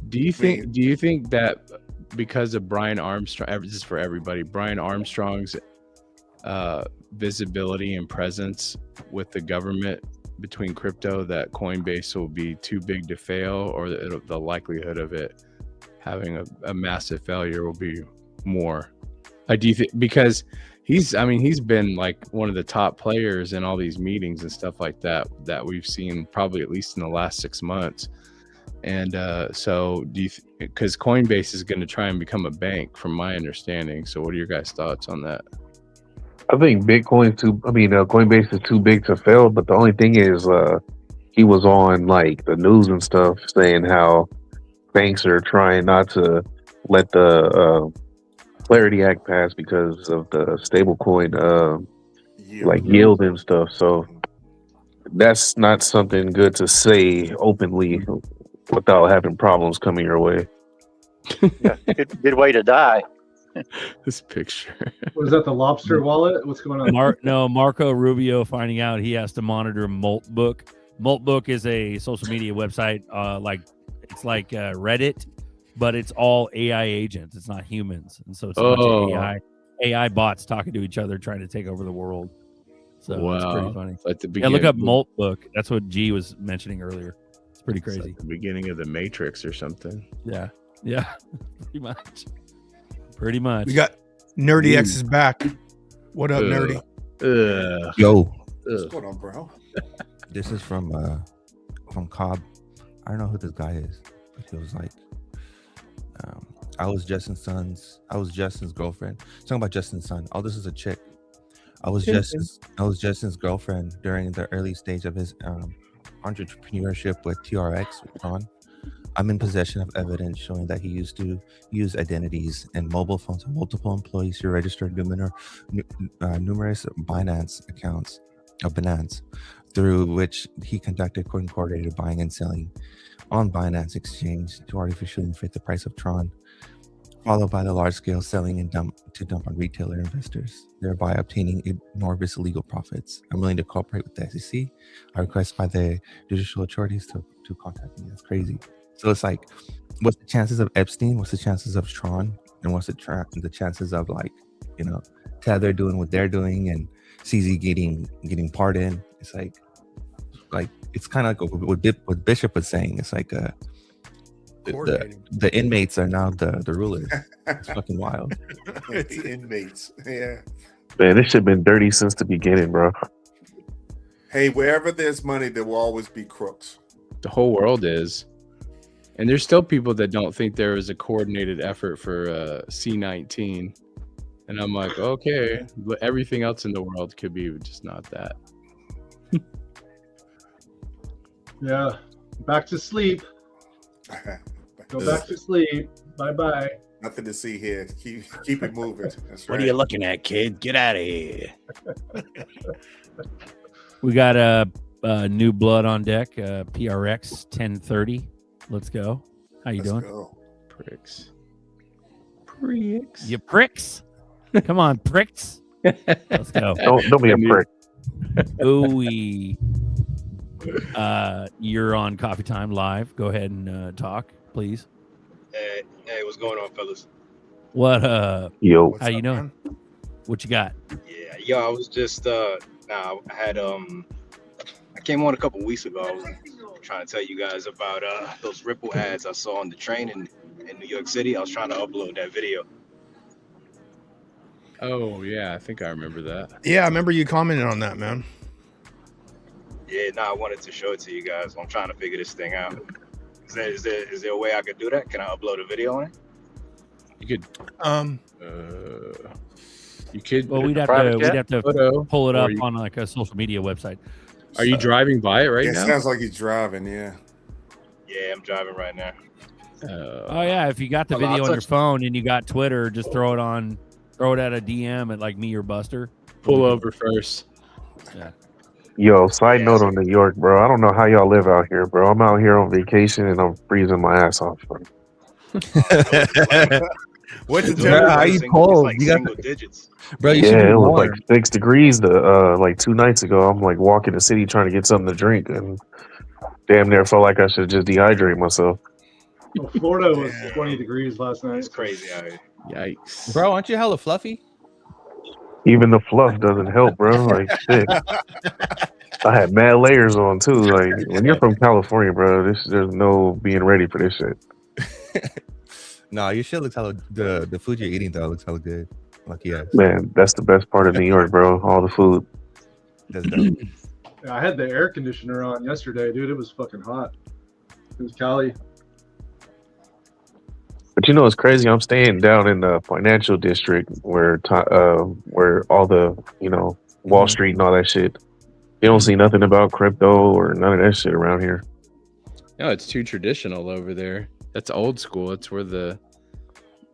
Do you think that because of Brian Armstrong, this is for everybody, Brian Armstrong's visibility and presence with the government between crypto, that Coinbase will be too big to fail, or the likelihood of it having a massive failure will be more? Do you think, because he's been like one of the top players in all these meetings and stuff like that we've seen probably at least in the last 6 months. And so do you because Coinbase is going to try and become a bank from my understanding. So what are your guys' thoughts on that? I think Coinbase is too big to fail, but the only thing is he was on like the news and stuff saying how banks are trying not to let the Clarity Act pass because of the stablecoin yield and stuff. So that's not something good to say openly without having problems coming your way. Good way to die. This picture. Was that the lobster wallet? What's going on? Marco Rubio finding out he has to monitor Maltbook. Maltbook is a social media website, it's like Reddit, but it's all AI agents. It's not humans, and so it's a bunch of AI bots talking to each other, trying to take over the world. So it's pretty funny. Look up Maltbook. That's what G was mentioning earlier. It's pretty crazy. It's like the beginning of the Matrix or something. Yeah, pretty much. We got Nerdy X is back. What up, Nerdy? Yo, what's going on, bro? This is from Cobb. I don't know who this guy is, but he was like, I was Justin's girlfriend. Talking about Justin's son. Oh, this is a chick. I was Justin's girlfriend during the early stage of his entrepreneurship with TRX with Tron. I'm in possession of evidence showing that he used to use identities and mobile phones of multiple employees to register numerous Binance accounts of Binance, through which he conducted coordinated buying and selling on Binance exchange to artificially inflate the price of Tron, followed by the large-scale selling and dump on retailer investors, thereby obtaining enormous illegal profits. I'm willing to cooperate with the SEC. I request by the judicial authorities to contact me. That's crazy. So it's like, what's the chances of Epstein? What's the chances of Tron? And what's the chances of Tether doing what they're doing and CZ getting part in? It's like it's kind of like what Bishop was saying. It's like the inmates are now the rulers. It's fucking wild. The inmates, yeah. Man, this shit been dirty since the beginning, bro. Hey, wherever there's money, there will always be crooks. The whole world is. And there's still people that don't think there was a coordinated effort for C19. And I'm like, okay, but everything else in the world could be just not that. Yeah, back to sleep. Go back to sleep. Bye-bye. Nothing to see here. Keep it moving. That's right. What are you looking at, kid? Get out of here. We got a new blood on deck, PRX 1030. Let's go. How you doing? Go. Pricks. You pricks. Come on, pricks. Let's go. Don't be a prick. Ooh-wee. You're on Coffee Time Live. Go ahead and talk, please. Hey, what's going on, fellas? What Yo. how you doing? What you got? Yeah, yo, I was just I had I came on a couple weeks ago. I was trying to tell you guys about those Ripple ads I saw on the train in New York City. I was trying to upload that video. Oh yeah, I think I remember that. Yeah, I remember you commented on that, man. Yeah, I wanted to show it to you guys. I'm trying to figure this thing out. Is there a way I could do that? Can I upload a video on it? You could. You could. Well, we'd have to pull it up on like a social media website. Are you driving by it right It now? sounds like he's driving. Yeah. Yeah, I'm driving right now. Oh yeah, if you got the video on your phone and you got Twitter, just throw it at a DM at like me or Buster. Pull over first. Yeah. Yo, side note on New York, bro. I don't know how y'all live out here, bro. I'm out here on vacation and I'm freezing my ass off, bro. What's the Bro, how you cold? Like You got single digits. Bro, yeah, it was like 6 degrees like 2 nights ago. I'm like walking the city trying to get something to drink and damn near felt like I should just dehydrate myself. Well, Florida was 20 degrees last night. It's crazy out here. Yikes. Bro, aren't you hella fluffy? Even the fluff doesn't help, bro. Like shit. I had mad layers on too. Like when you're from California, bro, there's no being ready for this shit. No, your shit looks hella the food you're eating though looks hella good. Lucky ass. Man, that's the best part of New York, bro. All the food. That's dope. Yeah, I had the air conditioner on yesterday, dude. It was fucking hot. It was Cali. But you know what's crazy? I'm staying down in the financial district where all the Wall Street and all that shit. You don't see nothing about crypto or none of that shit around here. No, it's too traditional over there. That's old school. It's where the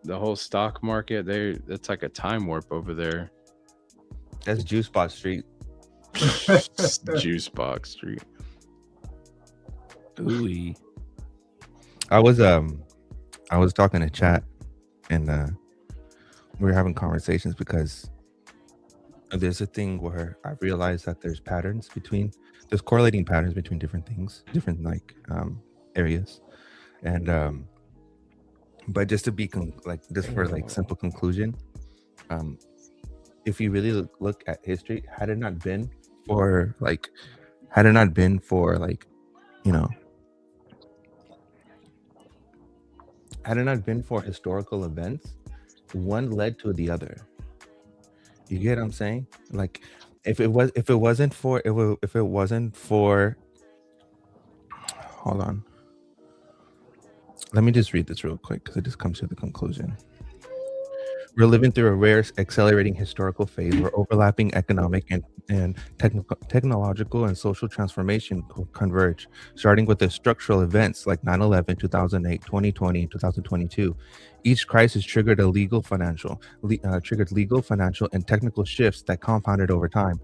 whole stock market. That's like a time warp over there. That's Juice Box Street. Juice Box Street. Ooh. I was talking to chat and we were having conversations because there's a thing where I realized that there's correlating patterns between different things, different areas. And but just to be just for simple conclusion, if you really look at history, had it not been for historical events, one led to the other. You get what I'm saying? Like if it wasn't for hold on. Let me just read this real quick because it just comes to the conclusion. We're living through a rare, accelerating historical phase where overlapping economic and technological and social transformation converge, starting with the structural events like 9/11, 2008, 2020, and 2022. Each crisis triggered legal, financial, and technical shifts that compounded over time,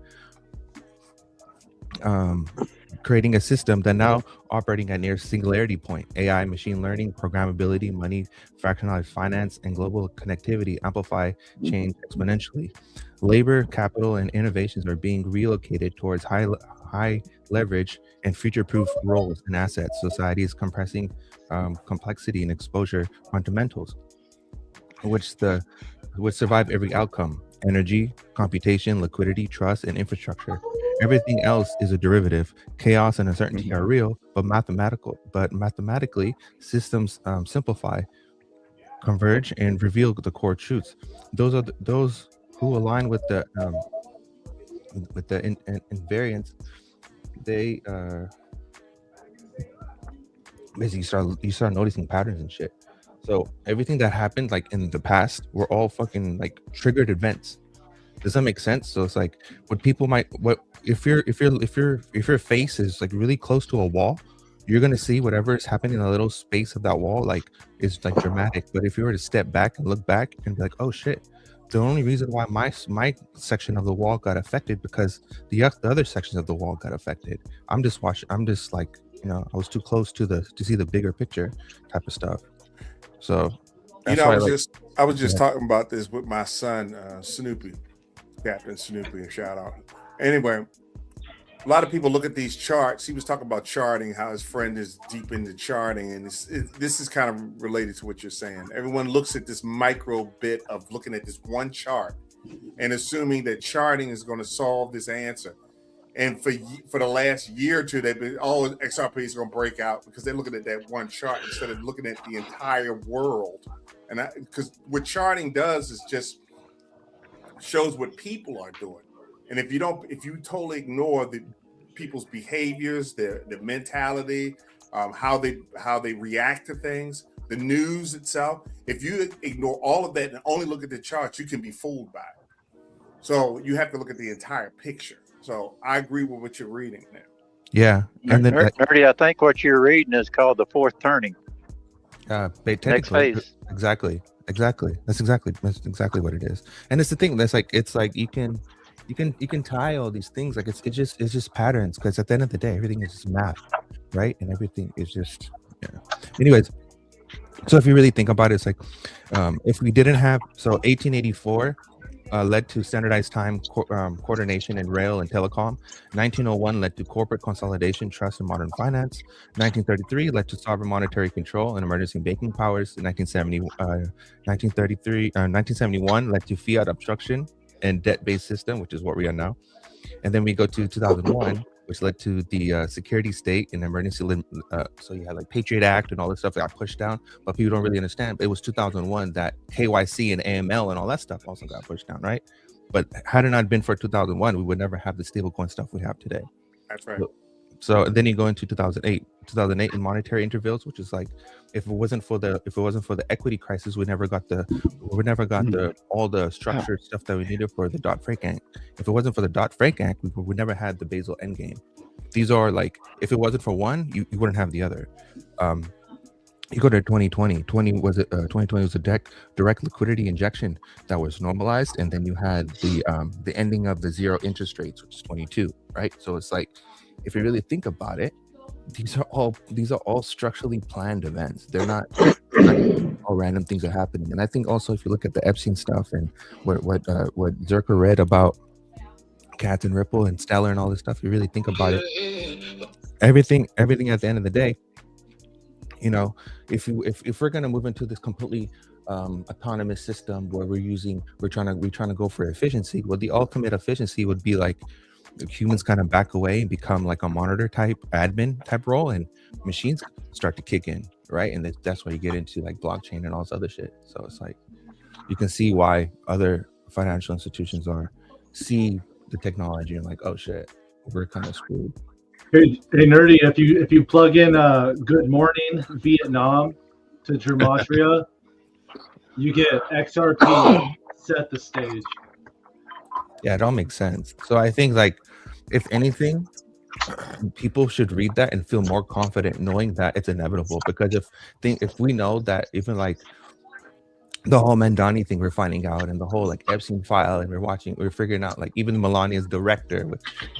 creating a system that now operating at near singularity point. AI, machine learning, programmability, money, fractionalized finance, and global connectivity amplify change exponentially. Labor, capital, and innovations are being relocated towards high leverage and future-proof roles and assets. Society is compressing complexity and exposure fundamentals, which survive every outcome: energy, computation, liquidity, trust, and infrastructure. Everything else is a derivative. Chaos and uncertainty are real, but mathematically, systems simplify, converge, and reveal the core truths. Those who align with the invariance. They basically you start noticing patterns and shit. So everything that happened in the past were all fucking triggered events. Does that make sense? So it's like if your face is really close to a wall, you're gonna see whatever is happening in a little space of that wall is dramatic. But if you were to step back and look back and be like, oh shit, the only reason why my section of the wall got affected because the other sections of the wall got affected. I was too close to see the bigger picture type of stuff. So I was just talking about this with my son, Snoopy, Captain Snoopy, shout out. Anyway, a lot of people look at these charts. He was talking about charting, how his friend is deep into charting, and this is kind of related to what you're saying. Everyone looks at this micro bit of looking at this one chart and assuming that charting is going to solve this answer. And for the last year or two, they've been all XRP is going to break out because they're looking at that one chart instead of looking at the entire world. And because what charting does is just shows what people are doing. And if you totally ignore the people's behaviors, their mentality, how they react to things, the news itself, if you ignore all of that and only look at the charts, you can be fooled by it. So you have to look at the entire picture. So I agree with what you're reading now. Yeah, and then Nerdy, I think what you're reading is called the fourth turning. Next phase. Exactly. That's exactly what it is. And it's the thing that's like, it's like you can tie all these things, like it's just patterns, because at the end of the day, everything is just math, right? And everything is just Anyways, so if you really think about it, it's like if we didn't have 1884 led to standardized time coordination in rail and telecom. 1901 led to corporate consolidation, trust, and modern finance. 1933 led to sovereign monetary control and emergency banking powers. 1971 led to fiat obstruction and debt-based system, which is what we are now. And then we go to 2001, which led to the security state and emergency. So you had like Patriot Act and all this stuff that got pushed down, but people don't really understand. It was 2001 that KYC and AML and all that stuff also got pushed down, right? But had it not been for 2001, we would never have the stablecoin stuff we have today. That's right. So then you go into 2008 in monetary intervals, which is like, if it wasn't for the equity crisis, we never got all the structured stuff that we needed for the Dodd-Frank Act. If it wasn't for the Dodd-Frank Act, we would never had the Basel Endgame. These are like, if it wasn't for one, you wouldn't have the other. You go to 2020. 2020 was a direct liquidity injection that was normalized, and then you had the ending of the zero interest rates, which is 22, right? So it's like, if you really think about it, these are all structurally planned events. They're not all random things are happening. And I think also, if you look at the Epstein stuff and what ZRK read about Cat and Ripple and Stellar and all this stuff, you really think about it, everything at the end of the day, you know, if we're going to move into this completely autonomous system where we're trying to go for efficiency, well, the ultimate efficiency would be like humans kind of back away and become like a monitor type admin type role, and machines start to kick in, right? And that's why you get into like blockchain and all this other shit. So it's like, you can see why other financial institutions see the technology and like, oh shit, we're kind of screwed. Hey Nerdy, if you plug in Good Morning Vietnam to Gematria, you get XRP set the stage. Yeah, it all makes sense. So I think, like, if anything, people should read that and feel more confident knowing that it's inevitable. Because if we know that, even like the whole Mandani thing we're finding out, and the whole like Epstein file, and we're figuring out like even Melania's director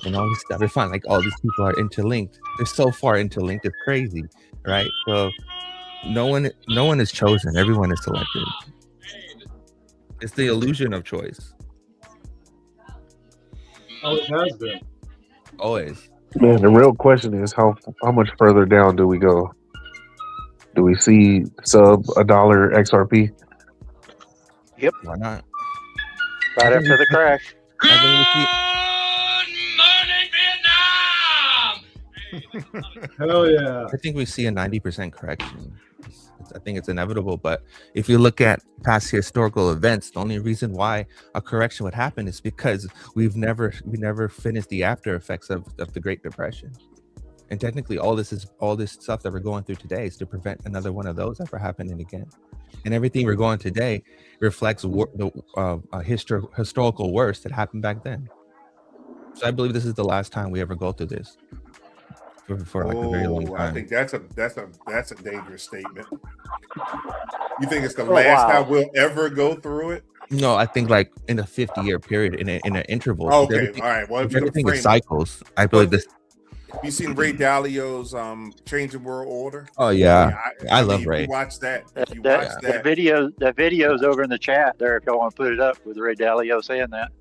and all this stuff, we're finding like all these people are interlinked. They're so far interlinked, it's crazy, right? So no one is chosen, everyone is selected. It's the illusion of choice. Always has been. Always. Man, the real question is how much further down do we go? Do we see sub $1 XRP? Yep. Why not? Right after the crash. Hell yeah. I think we see a 90% correction. I think it's inevitable, but if you look at past historical events, the only reason why a correction would happen is because we never finished the after effects of the Great Depression. And technically all this stuff that we're going through today is to prevent another one of those ever happening again. And everything we're going today reflects the historical worst that happened back then. So I believe this is the last time we ever go through this. For like a very long time. I think that's a dangerous statement. You think it's the last time we'll ever go through it? No, I think like in a 50-year period, in an interval. Okay, all right. Well, if everything is cycles. I believe this. You seen Ray Dalio's Changing World Order? Oh yeah, I love Ray. You watch that. That video's over in the chat there if y'all want to put it up with Ray Dalio saying that.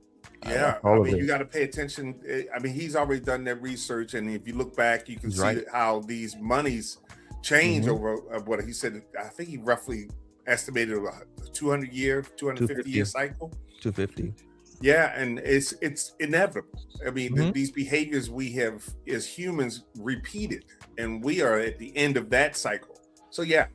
Yeah, I all of mean, it. you got to pay attention. I mean, he's already done that research, and if you look back, you can He's see right. how these monies change Mhm. over what he said. I think he roughly estimated a 250-year 250. cycle. 250. Yeah, and it's inevitable. I mean, Mhm. these behaviors we have as humans repeated, and we are at the end of that cycle. So yeah.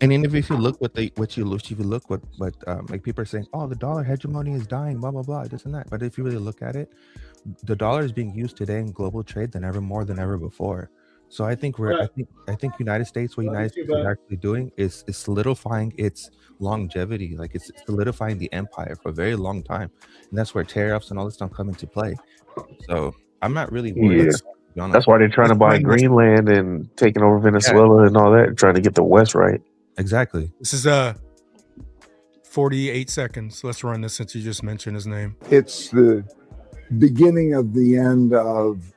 And then if you look if you look what like people are saying, oh, the dollar hegemony is dying, blah blah blah, this and that. But if you really look at it, the dollar is being used today in global trade than ever before. So I think I think United States, what United States is actually doing is solidifying its longevity, like it's solidifying the empire for a very long time, and that's where tariffs and all this stuff come into play. So I'm not really worried. Yeah, about it, to be honest. that's why they're trying to buy Greenland and taking over Venezuela and all that, trying to get the West right. Exactly. This is 48 seconds. Let's run this since you just mentioned his name. It's the beginning of the end of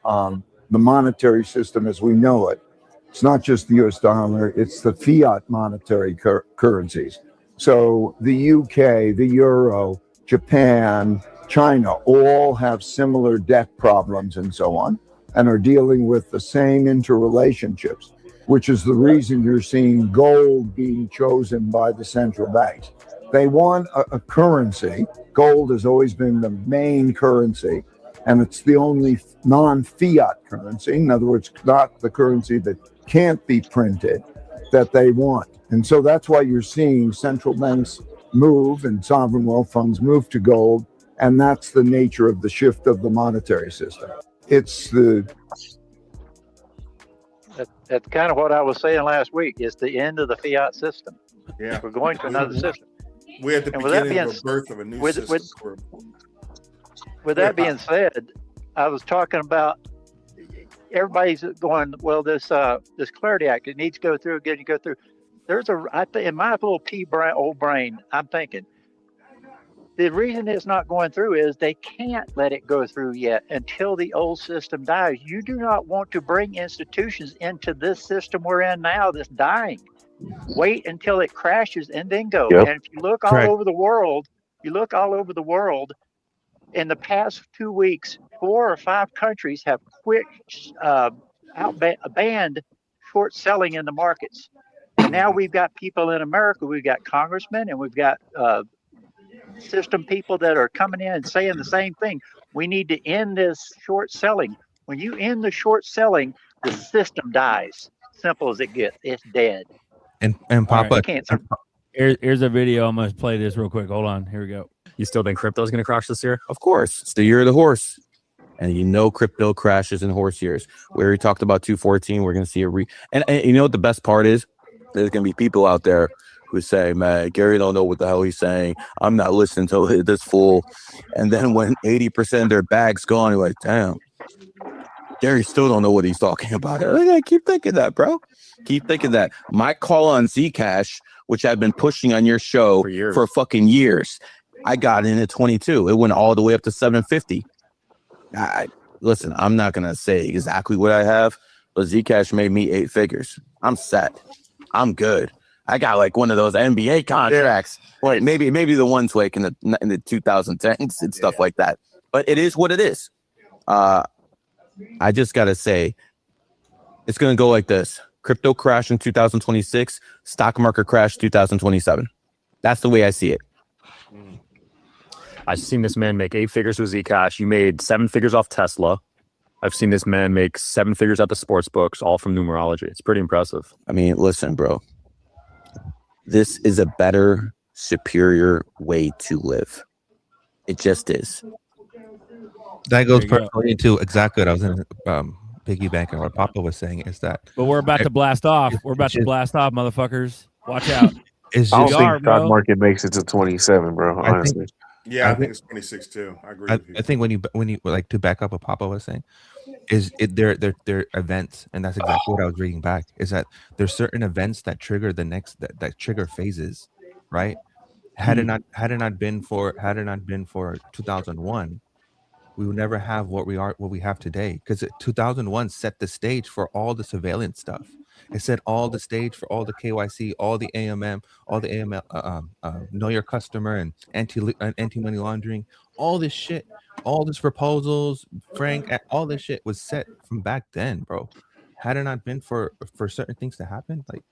the monetary system as we know it. It's not just the US dollar, it's the fiat monetary currencies. So the UK, the euro, Japan, China all have similar debt problems and so on, and are dealing with the same interrelationships, which is the reason you're seeing gold being chosen by the central banks. They want a currency. Gold has always been the main currency, and it's the only non-fiat currency. In other words, not the currency that can't be printed, that they want. And so that's why you're seeing central banks move and sovereign wealth funds move to gold, and that's the nature of the shift of the monetary system. It's the That's kind of what I was saying last week. It's the end of the fiat system. Yeah, we're going to another system. We're at the beginning of the birth of a new system. With that being said, I was talking about everybody's going, well, this Clarity Act, it needs to go through, go through. In my little old brain, I'm thinking, the reason it's not going through is they can't let it go through yet until the old system dies. You do not want to bring institutions into this system we're in now that's dying. Wait until it crashes and then go. Yep. And if you look all over the world, in the past 2 weeks, 4 or 5 countries have quit banned short selling in the markets. And now we've got people in America, we've got congressmen, and we've got system people that are coming in and saying the same thing. We need to end this short selling. When you end the short selling, the system dies. Simple as it gets. It's dead. And Papa, here's a video. I'm gonna play this real quick. Hold on. Here we go. You still think crypto is going to crash this year? Of course. It's the year of the horse. And you know crypto crashes in horse years. We already talked about 214. We're going to see and you know what the best part is? There's going to be people out there who say, man, Gary don't know what the hell he's saying. I'm not listening to this fool. And then when 80% of their bag's gone, you're like, damn, Gary still don't know what he's talking about. I keep thinking that, bro. Keep thinking that. My call on Zcash, which I've been pushing on your show for fucking years, I got in at 22. It went all the way up to 750. Listen, I'm not going to say exactly what I have, but Zcash made me 8 figures. I'm set. I'm good. I got like one of those NBA contracts. Like maybe the ones like in the 2010s and stuff like that. But it is what it is. I just got to say, it's going to go like this. Crypto crash in 2026, stock market crash 2027. That's the way I see it. I've seen this man make 8 figures with Zcash. You made 7 figures off Tesla. I've seen this man make 7 figures at the sports books, all from numerology. It's pretty impressive. I mean, listen, bro. This is a better, superior way to live. It just is. That goes perfectly into exactly what I was in piggybacking on what Papa was saying is that. But we're about to blast off. We're about to blast off, motherfuckers. Watch out. I don't think stock market makes it to 27, bro. Honestly. I think it's 26 too. I agree with you. I think when you like to back up what Papa was saying, is they're events, and that's exactly what I was reading back. Is that there's certain events that trigger the next that trigger phases, right? Had it not been for 2001, we would never have what we have today. Because 2001 set the stage for all the surveillance stuff. It set all the stage for all the KYC, all the AMM, all the AML, know your customer and anti money laundering, all this shit, all this proposals, Frank, all this shit was set from back then, bro. Had it not been for certain things to happen, like,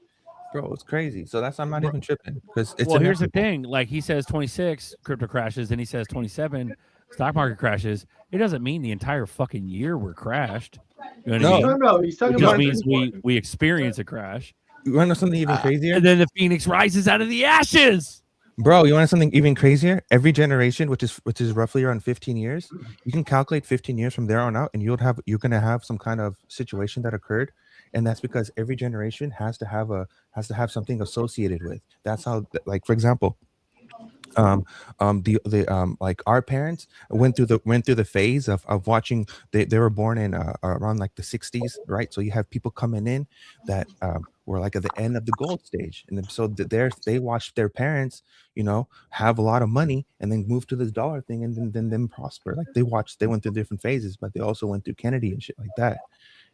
bro, it's crazy. So I'm not even tripping because it's well, here's the inevitable. thing. Like he says 26 crypto crashes, and he says 27 stock market crashes. It doesn't mean the entire fucking year we're crashed. You know what I mean? He's talking it just about means we experience a crash. You want to know something even crazier? And then the phoenix rises out of the ashes. Bro, you want something even crazier? Every generation, which is roughly around 15 years, you can calculate 15 years from there on out, and you're gonna have some kind of situation that occurred, and that's because every generation has to have something associated with. That's how, like, for example, like our parents went through the phase of watching. They were born in around like the 60s, right? So you have people coming in that were like at the end of the gold stage, and so they watched their parents, have a lot of money and then move to this dollar thing and then prosper. Like they went through different phases, but they also went through Kennedy and shit like that.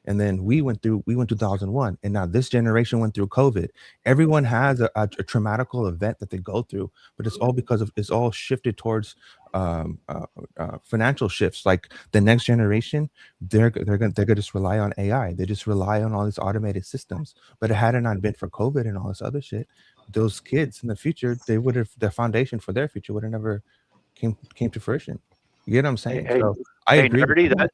And then we went through 2001, and now this generation went through COVID. Everyone has a traumatical event that they go through, but it's all because it's all shifted towards financial shifts. Like the next generation, they're gonna just rely on AI. They just rely on all these automated systems. But it had it not been for COVID and all this other shit, those kids in the future, the foundation for their future would have never came to fruition. You get what I'm saying? So I agree. Nerdy,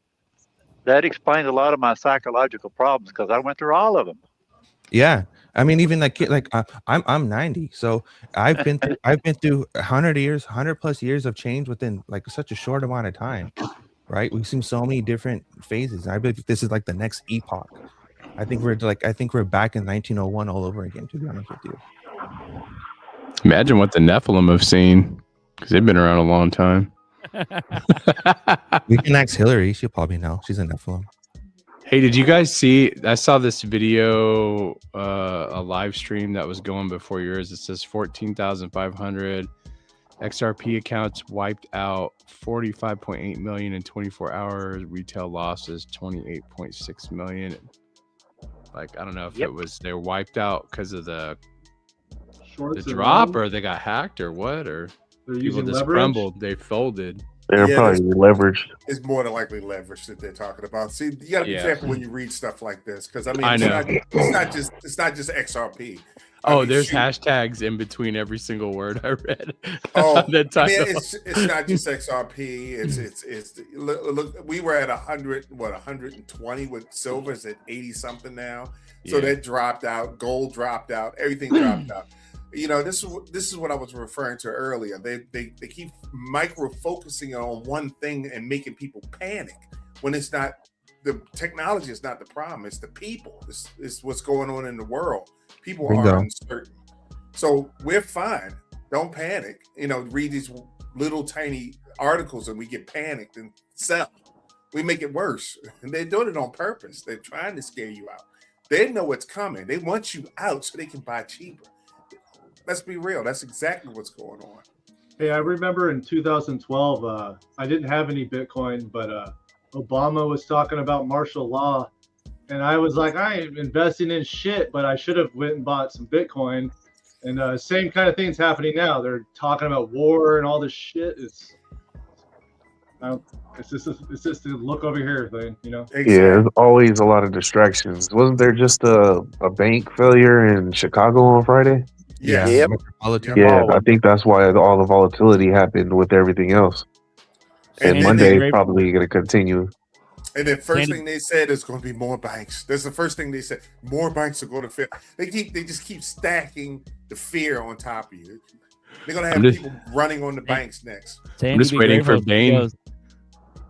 that explains a lot of my psychological problems because I went through all of them. Yeah, I mean, even I'm 90, so I've been through 100 plus years of change within like such a short amount of time, right? We've seen so many different phases. I believe this is like the next epoch. I think we're back in 1901 all over again. To be honest with you, imagine what the Nephilim have seen because they've been around a long time. We can ask Hillary. She'll probably know. She's a Nephilim. Hey, did you guys see? I saw this video, a live stream that was going before yours. It says 14,500 XRP accounts wiped out, 45.8 million in 24 hours. Retail losses 28.6 million. Like, I don't know if it was they were wiped out because of the drop, or they got hacked, or what, or they're people using just leverage? crumbled. They folded. They're probably leveraged. It's more than likely leverage that they're talking about. See, you got to be careful when you read stuff like this because I know it's not just XRP. There's hashtags in between every single word I read. It's not just XRP. It's look. We were at 120 with silver's at 80 something now. So that dropped out. Gold dropped out. Everything dropped out. This is what I was referring to earlier. They keep micro focusing on one thing and making people panic when it's not. The technology is not the problem. It's the people. It's what's going on in the world. People are uncertain. So we're fine. Don't panic. Read these little tiny articles and we get panicked and sell. We make it worse. And they're doing it on purpose. They're trying to scare you out. They know what's coming. They want you out so they can buy cheaper. Let's be real. That's exactly what's going on. Hey, I remember in 2012, I didn't have any Bitcoin, but Obama was talking about martial law. And I was like, I ain't investing in shit, but I should have went and bought some Bitcoin. And same kind of thing's happening now. They're talking about war and all this shit. It's just a look over here thing, Yeah, there's always a lot of distractions. Wasn't there just a bank failure in Chicago on Friday? Yeah. Yeah, I think that's why all the volatility happened with everything else. And Monday is probably going to continue. And the first thing they said is going to be more banks. That's the first thing they said. More banks are going to fail. They just keep stacking the fear on top of you. They're going to have people running on the banks next. I'm just waiting for Bane.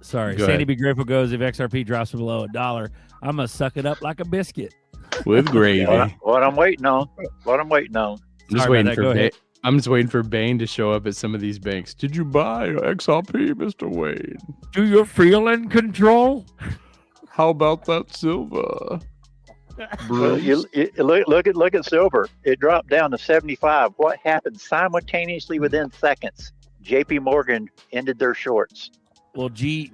Sandy B. Grateful goes, if XRP drops below $1, I'm going to suck it up like a biscuit. With gravy. What I'm waiting on. I'm just waiting for Bane to show up at some of these banks. Did you buy XRP, Mr. Wade? Do you feel in control? How about that silver? Well, look at silver. It dropped down to 75. What happened simultaneously within seconds? JP Morgan ended their shorts. Well, G,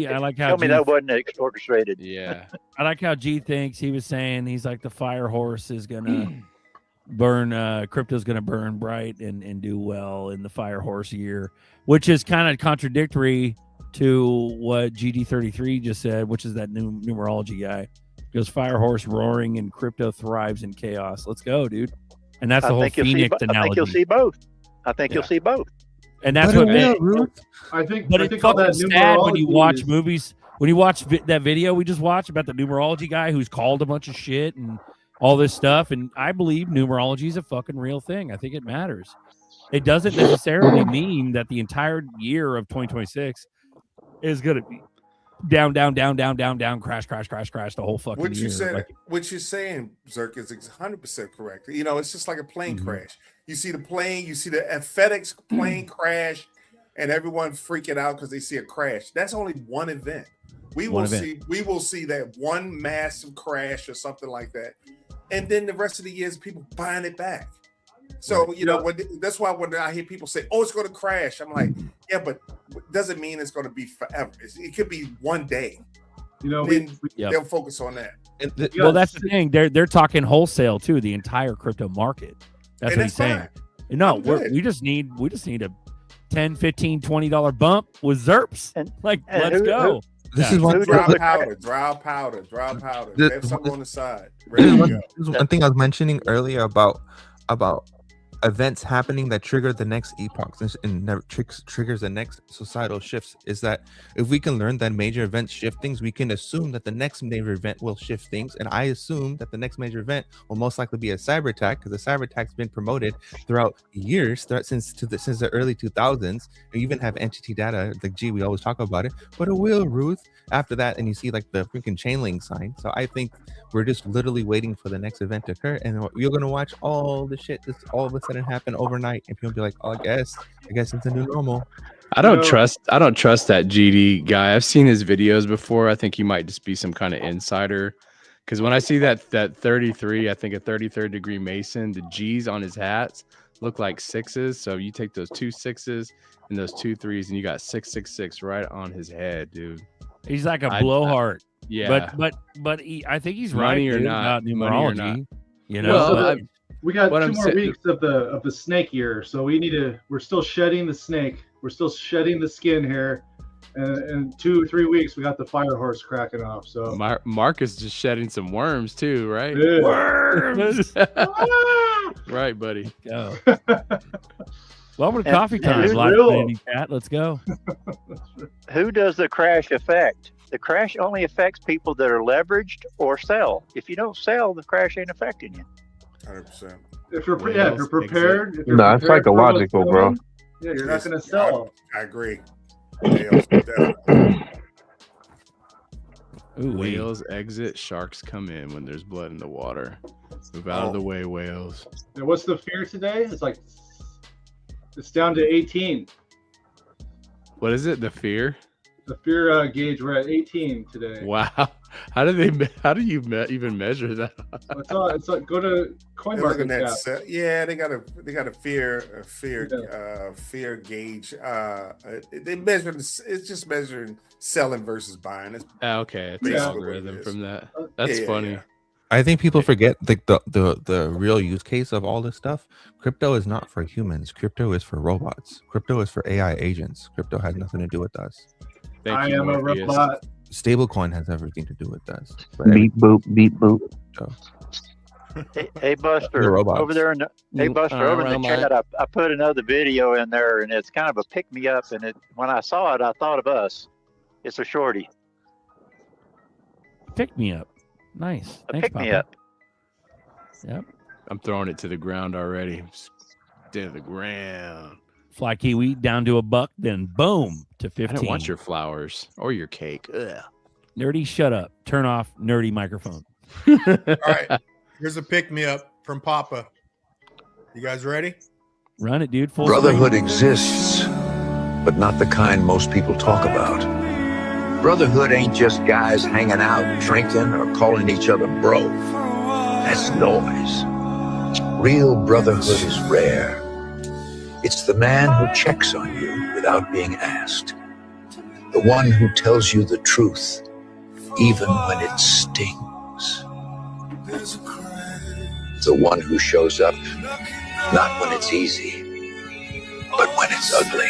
I like how Tell me G, that wasn't orchestrated. Yeah. I like how G thinks. He was saying he's like the fire horse is gonna burn. Crypto's gonna burn bright and do well in the fire horse year, which is kind of contradictory to what GD33 just said, which is that new numerology guy. He goes fire horse roaring and crypto thrives in chaos. Let's go, dude. And that's the whole Phoenix analogy. I think you'll see both. I think you'll see both. And that's what I think. But I it's think all fucking that sad when you numerology watch is- movies. When you watch that video we just watched about the numerology guy who's called a bunch of shit and all this stuff, and I believe numerology is a fucking real thing. I think it matters. It doesn't necessarily mean that the entire year of 2026 is going to be down, crash the whole fucking What year. you said, Like, what you're saying, Zerk, is 100% correct. You know, it's just like a plane crash. You see the plane, you see the FedEx plane crash, and everyone freaking out because they see a crash. That's only one event. We will see that one massive crash or something like that, and then the rest of the year is people buying it back. So you know, that's why when I hear people say, "Oh, it's going to crash," I'm like, "Yeah, but doesn't mean it's going to be forever. It could be one day." You know, they'll focus on that. well, that's the thing. They're talking wholesale too, the entire crypto market. That's what he's saying. fine. No, I'm good. we just need a $10, $15, $20 bump with ZERPs. Let's go. This is one dry powder. They have something on the side. This Ready is to go. one thing I was mentioning earlier about events happening that trigger the next epochs and triggers the next societal shifts is that if we can learn that major events shift things, we can assume that the next major event will shift things. And I assume that the next major event will most likely be a cyber attack, because the cyber attack's been promoted throughout years, since the early 2000s. You even have entity data, like we always talk about it, but it will, Ruth, after that, and you see like the freaking chain link sign. So I think we're just literally waiting for the next event to occur, and you're gonna watch all the shit that's all of a sudden happen overnight, and people be like, "Oh, I guess it's a new normal." I don't trust that GD guy. I've seen his videos before. I think he might just be some kind of insider. Because when I see that 33, I think a 33rd degree Mason, the G's on his hats look like sixes. So you take those 2 6s and those 2 3s, and you got 666 right on his head, dude. He's like a blowhard. Yeah, but I think he's Money right or dude, not, about money or numerology. not. You know, Well, we got what 2 I'm more saying- weeks of the snake year, so we're still shedding the snake. We're still shedding the skin here, and in 2 or 3 weeks we got the fire horse cracking off. So Mark is just shedding some worms too, right? Yeah. Worms. Right, buddy. Go. Welcome to And- Coffee and Time, who's live real? planning cat. Let's go. Who does the crash affect? The crash only affects people that are leveraged or sell. If you don't sell, the crash ain't affecting you. 100%. if you're prepared, if you're Nah, it's prepared for what's psychological, bro. coming, yeah, you're not going to sell. I agree. Yes, definitely. Whales exit, sharks come in when there's blood in the water. Move out of the way, whales. And what's the fear today? It's down to 18. What is it? The fear? The fear gauge, we're at 18 today. Wow. How do you even measure that? It's like go to They're looking at CoinMarketCap. yeah, they got a fear gauge. They measure it's just measuring selling versus buying. It's Okay, it's an basically what it algorithm is. from that. That's Yeah, funny. yeah. I think people forget like the real use case of all this stuff. Crypto is not for humans. Crypto is for robots. Crypto is for AI agents. Crypto has nothing to do with us. I am a robot. Stablecoin has everything to do with us. Beep boop, beep boop. Hey Buster, The robots. over there in the over in the chat, I put another video in there, and it's kind of a pick me up. And when I saw it, I thought of us. It's a shorty. Pick me up. Nice. A Thanks, pick me Papa. up. Yep. I'm throwing it to the ground already. To the ground. Fly kiwi down to $1, then boom to 15. I don't want your flowers or your cake. Ugh. Nerdy, shut up. Turn off nerdy microphone. All right. Here's a pick me up from Papa. You guys ready? Run it, dude. Full Brotherhood swing. exists, but not the kind most people talk about. Brotherhood ain't just guys hanging out, drinking, or calling each other bro. That's noise. Real brotherhood is rare. It's the man who checks on you without being asked. The one who tells you the truth, even when it stings. The one who shows up, not when it's easy, but when it's ugly.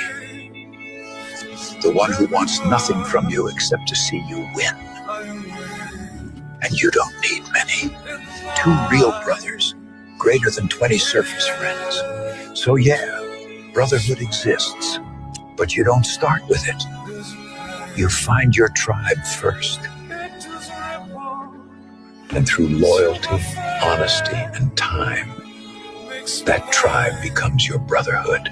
The one who wants nothing from you except to see you win. And you don't need many. 2 real brothers, greater than 20 surface friends. So yeah, brotherhood exists, but you don't start with it. You find your tribe first. And through loyalty, honesty, and time, that tribe becomes your brotherhood.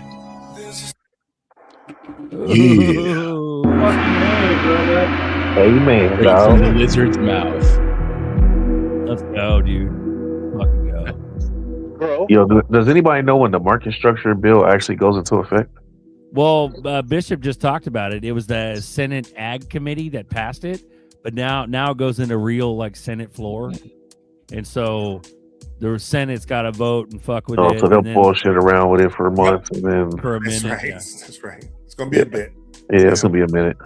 Yeah. Amen, Straight dog. from the lizard's mouth. Let's go, dude. Fucking go. Bro. Yo, does anybody know when the market structure bill actually goes into effect? Well, Bishop just talked about it. It was the Senate Ag Committee that passed it, but now it goes into real like Senate floor, and so the Senate's got to vote and fuck with it. So they'll and then bullshit around with it for a month and then for a minute. That's right. Yeah. That's right. It's gonna be a bit. Yeah, it's gonna be a minute.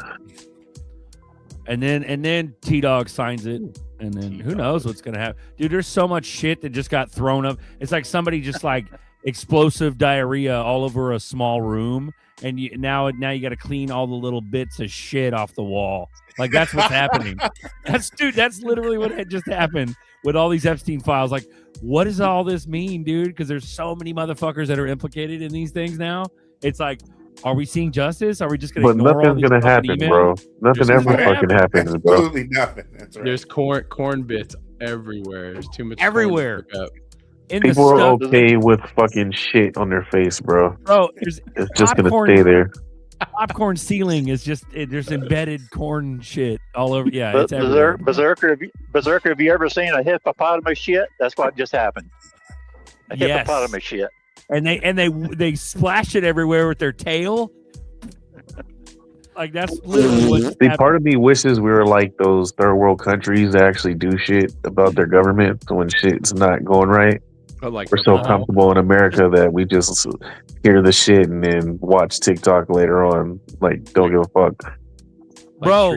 And then T-Dog signs it, and then who knows what's gonna happen, dude? There's so much shit that just got thrown up. It's like somebody just like explosive diarrhea all over a small room, and now you got to clean all the little bits of shit off the wall. Like that's what's happening. That's literally what had just happened with all these Epstein files. Like, what does all this mean, dude? Because there's so many motherfuckers that are implicated in these things now. It's like, are we seeing justice? Are we just going to? But nothing's gonna happen, bro. Nothing ever fucking happens, bro. Absolutely nothing. That's right. There's corn bits everywhere. There's too much corn to everywhere. pick up. People are okay with fucking shit on their face, bro. Bro, It's just gonna stay there. Popcorn ceiling is just there's embedded corn shit all over. Yeah, it's everywhere. Berserker, have you ever seen a hippopotamus shit? That's what just happened. A Yes. hippopotamus shit. And they splash it everywhere with their tail. Like that's literally what's See, part of me wishes we were like those third world countries that actually do shit about their government when shit's not going right. But like We're so comfortable in America that we just hear the shit and then watch TikTok later on. Like, don't give a fuck. Bro,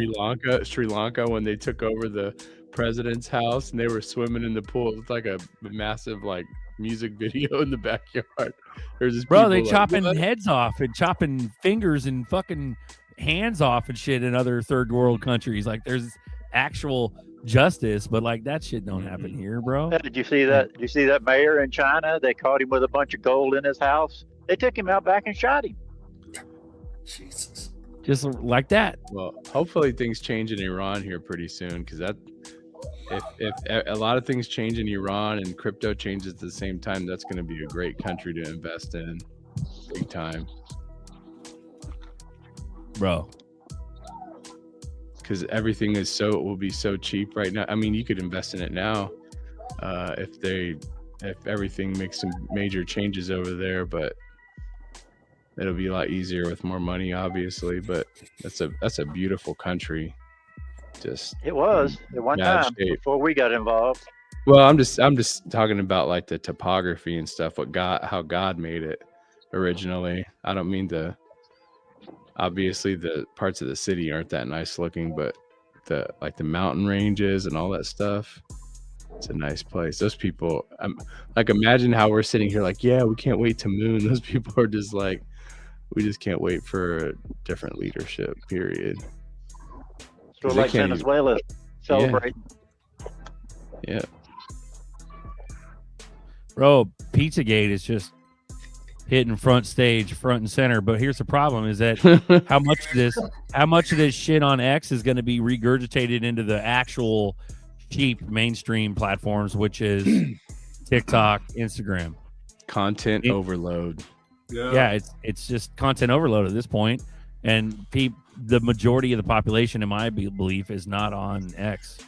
Sri Lanka when they took over the president's house and they were swimming in the pool. It's like a massive like music video in the backyard. There's this Bro, they people chopping like, heads off and chopping fingers and fucking hands off and shit in other third world countries. Like there's actual justice, but like that shit don't happen here, bro. Did you see that? Did you see that mayor in China? They caught him with a bunch of gold in his house. They took him out back and shot him. Jesus. Just like that. Well, hopefully things change in Iran here pretty soon, because that if a lot of things change in Iran and crypto changes at the same time, that's going to be a great country to invest in, big time, bro. Because everything will be so cheap right now. I mean, you could invest in it now if everything makes some major changes over there, but it'll be a lot easier with more money, obviously. But that's a beautiful country. Just It was at one bad time shape. before we got involved. Well, I'm just talking about like the topography and stuff. How God made it originally. I don't mean obviously the parts of the city aren't that nice looking, but the mountain ranges and all that stuff, it's a nice place. Those people, like, imagine how we're sitting here like, yeah, we can't wait to moon. Those people are just like, we just can't wait for a different leadership, period. So 'Cause they like can't even- Venezuela celebrating. Yeah. Bro, Pizzagate is just hitting front and center. But here's the problem: is that how much of this shit on X is going to be regurgitated into the actual cheap mainstream platforms, which is TikTok, Instagram. Content overload. Yeah, it's just content overload at this point, and the majority of the population, in my belief, is not on X.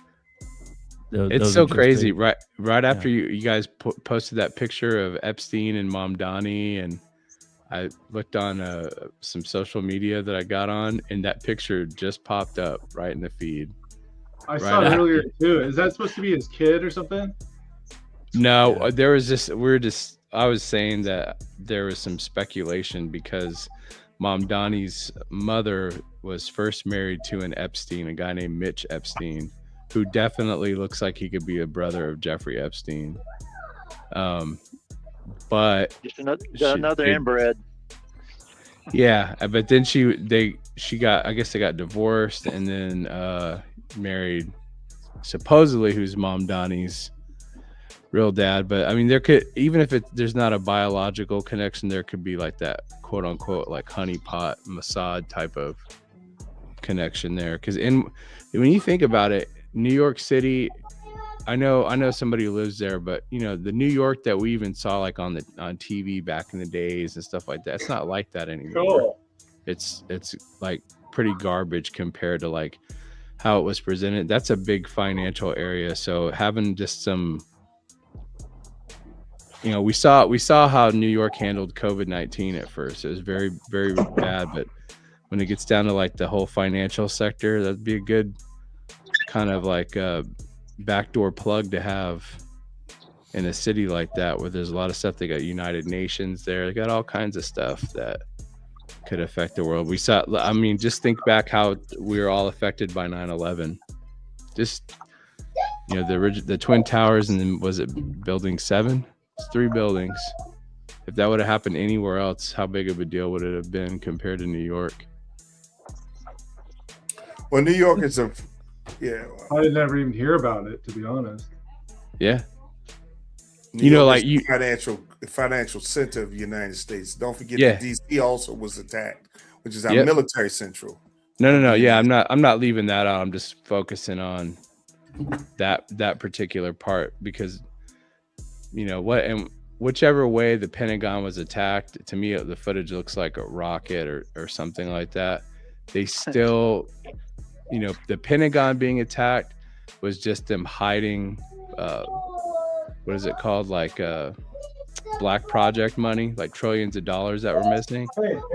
It's so crazy. Right after you guys posted that picture of Epstein and Mamdani, and I looked on some social media that I got on, and that picture just popped up right in the feed. I saw it earlier too. Is that supposed to be his kid or something? No, there was I was saying that there was some speculation because Mom Donnie's mother was first married to an Epstein, a guy named Mitch Epstein, who definitely looks like he could be a brother of Jeffrey Epstein. But Just another inbred. Yeah, but then she got, I guess they got divorced and then married supposedly who's Mom Donnie's real dad. But I mean, there could, even if there's not a biological connection, there could be like that quote unquote like honeypot Mossad type of connection there. Because when you think about it, New York City, I know somebody who lives there, but you know, the New York that we even saw like on TV back in the days and stuff like that, it's not like that anymore. Cool. It's like pretty garbage compared to like how it was presented. That's a big financial area. So having just some, you know, we saw how New York handled COVID-19 at first. It was very, very bad, but when it gets down to like the whole financial sector, that'd be a good kind of like backdoor plug to have in a city like that, where there's a lot of stuff. They got United Nations there. They got all kinds of stuff that could affect the world. We saw, I mean, just think back how we were all affected by 9/11. Just, you know, the Twin Towers, and then was it Building 7? It's 3 buildings. If that would have happened anywhere else, how big of a deal would it have been compared to New York? Well, New York is a I did never even hear about it, to be honest. Yeah. New York is the financial center of the United States. Don't forget that DC also was attacked, which is our military central. No. Yeah, I'm not leaving that out. I'm just focusing on that particular part, because you know what, and whichever way the Pentagon was attacked, to me the footage looks like a rocket or something like that. They still, you know, the Pentagon being attacked was just them hiding what is it called, like black project money, like trillions of dollars that were missing.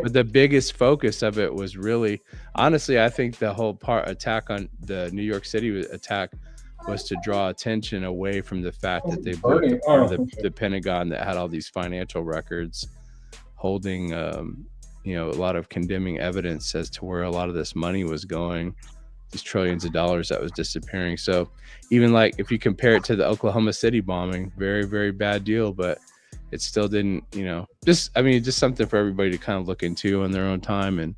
But the biggest focus of it was really, honestly, I think the whole attack on the New York City attack was to draw attention away from the fact that they broke the Pentagon that had all these financial records holding you know, a lot of condemning evidence as to where a lot of this money was going, these trillions of dollars that was disappearing. So even like if you compare it to the Oklahoma City bombing, very, very bad deal, but it still didn't, you know, just something for everybody to kind of look into on their own time and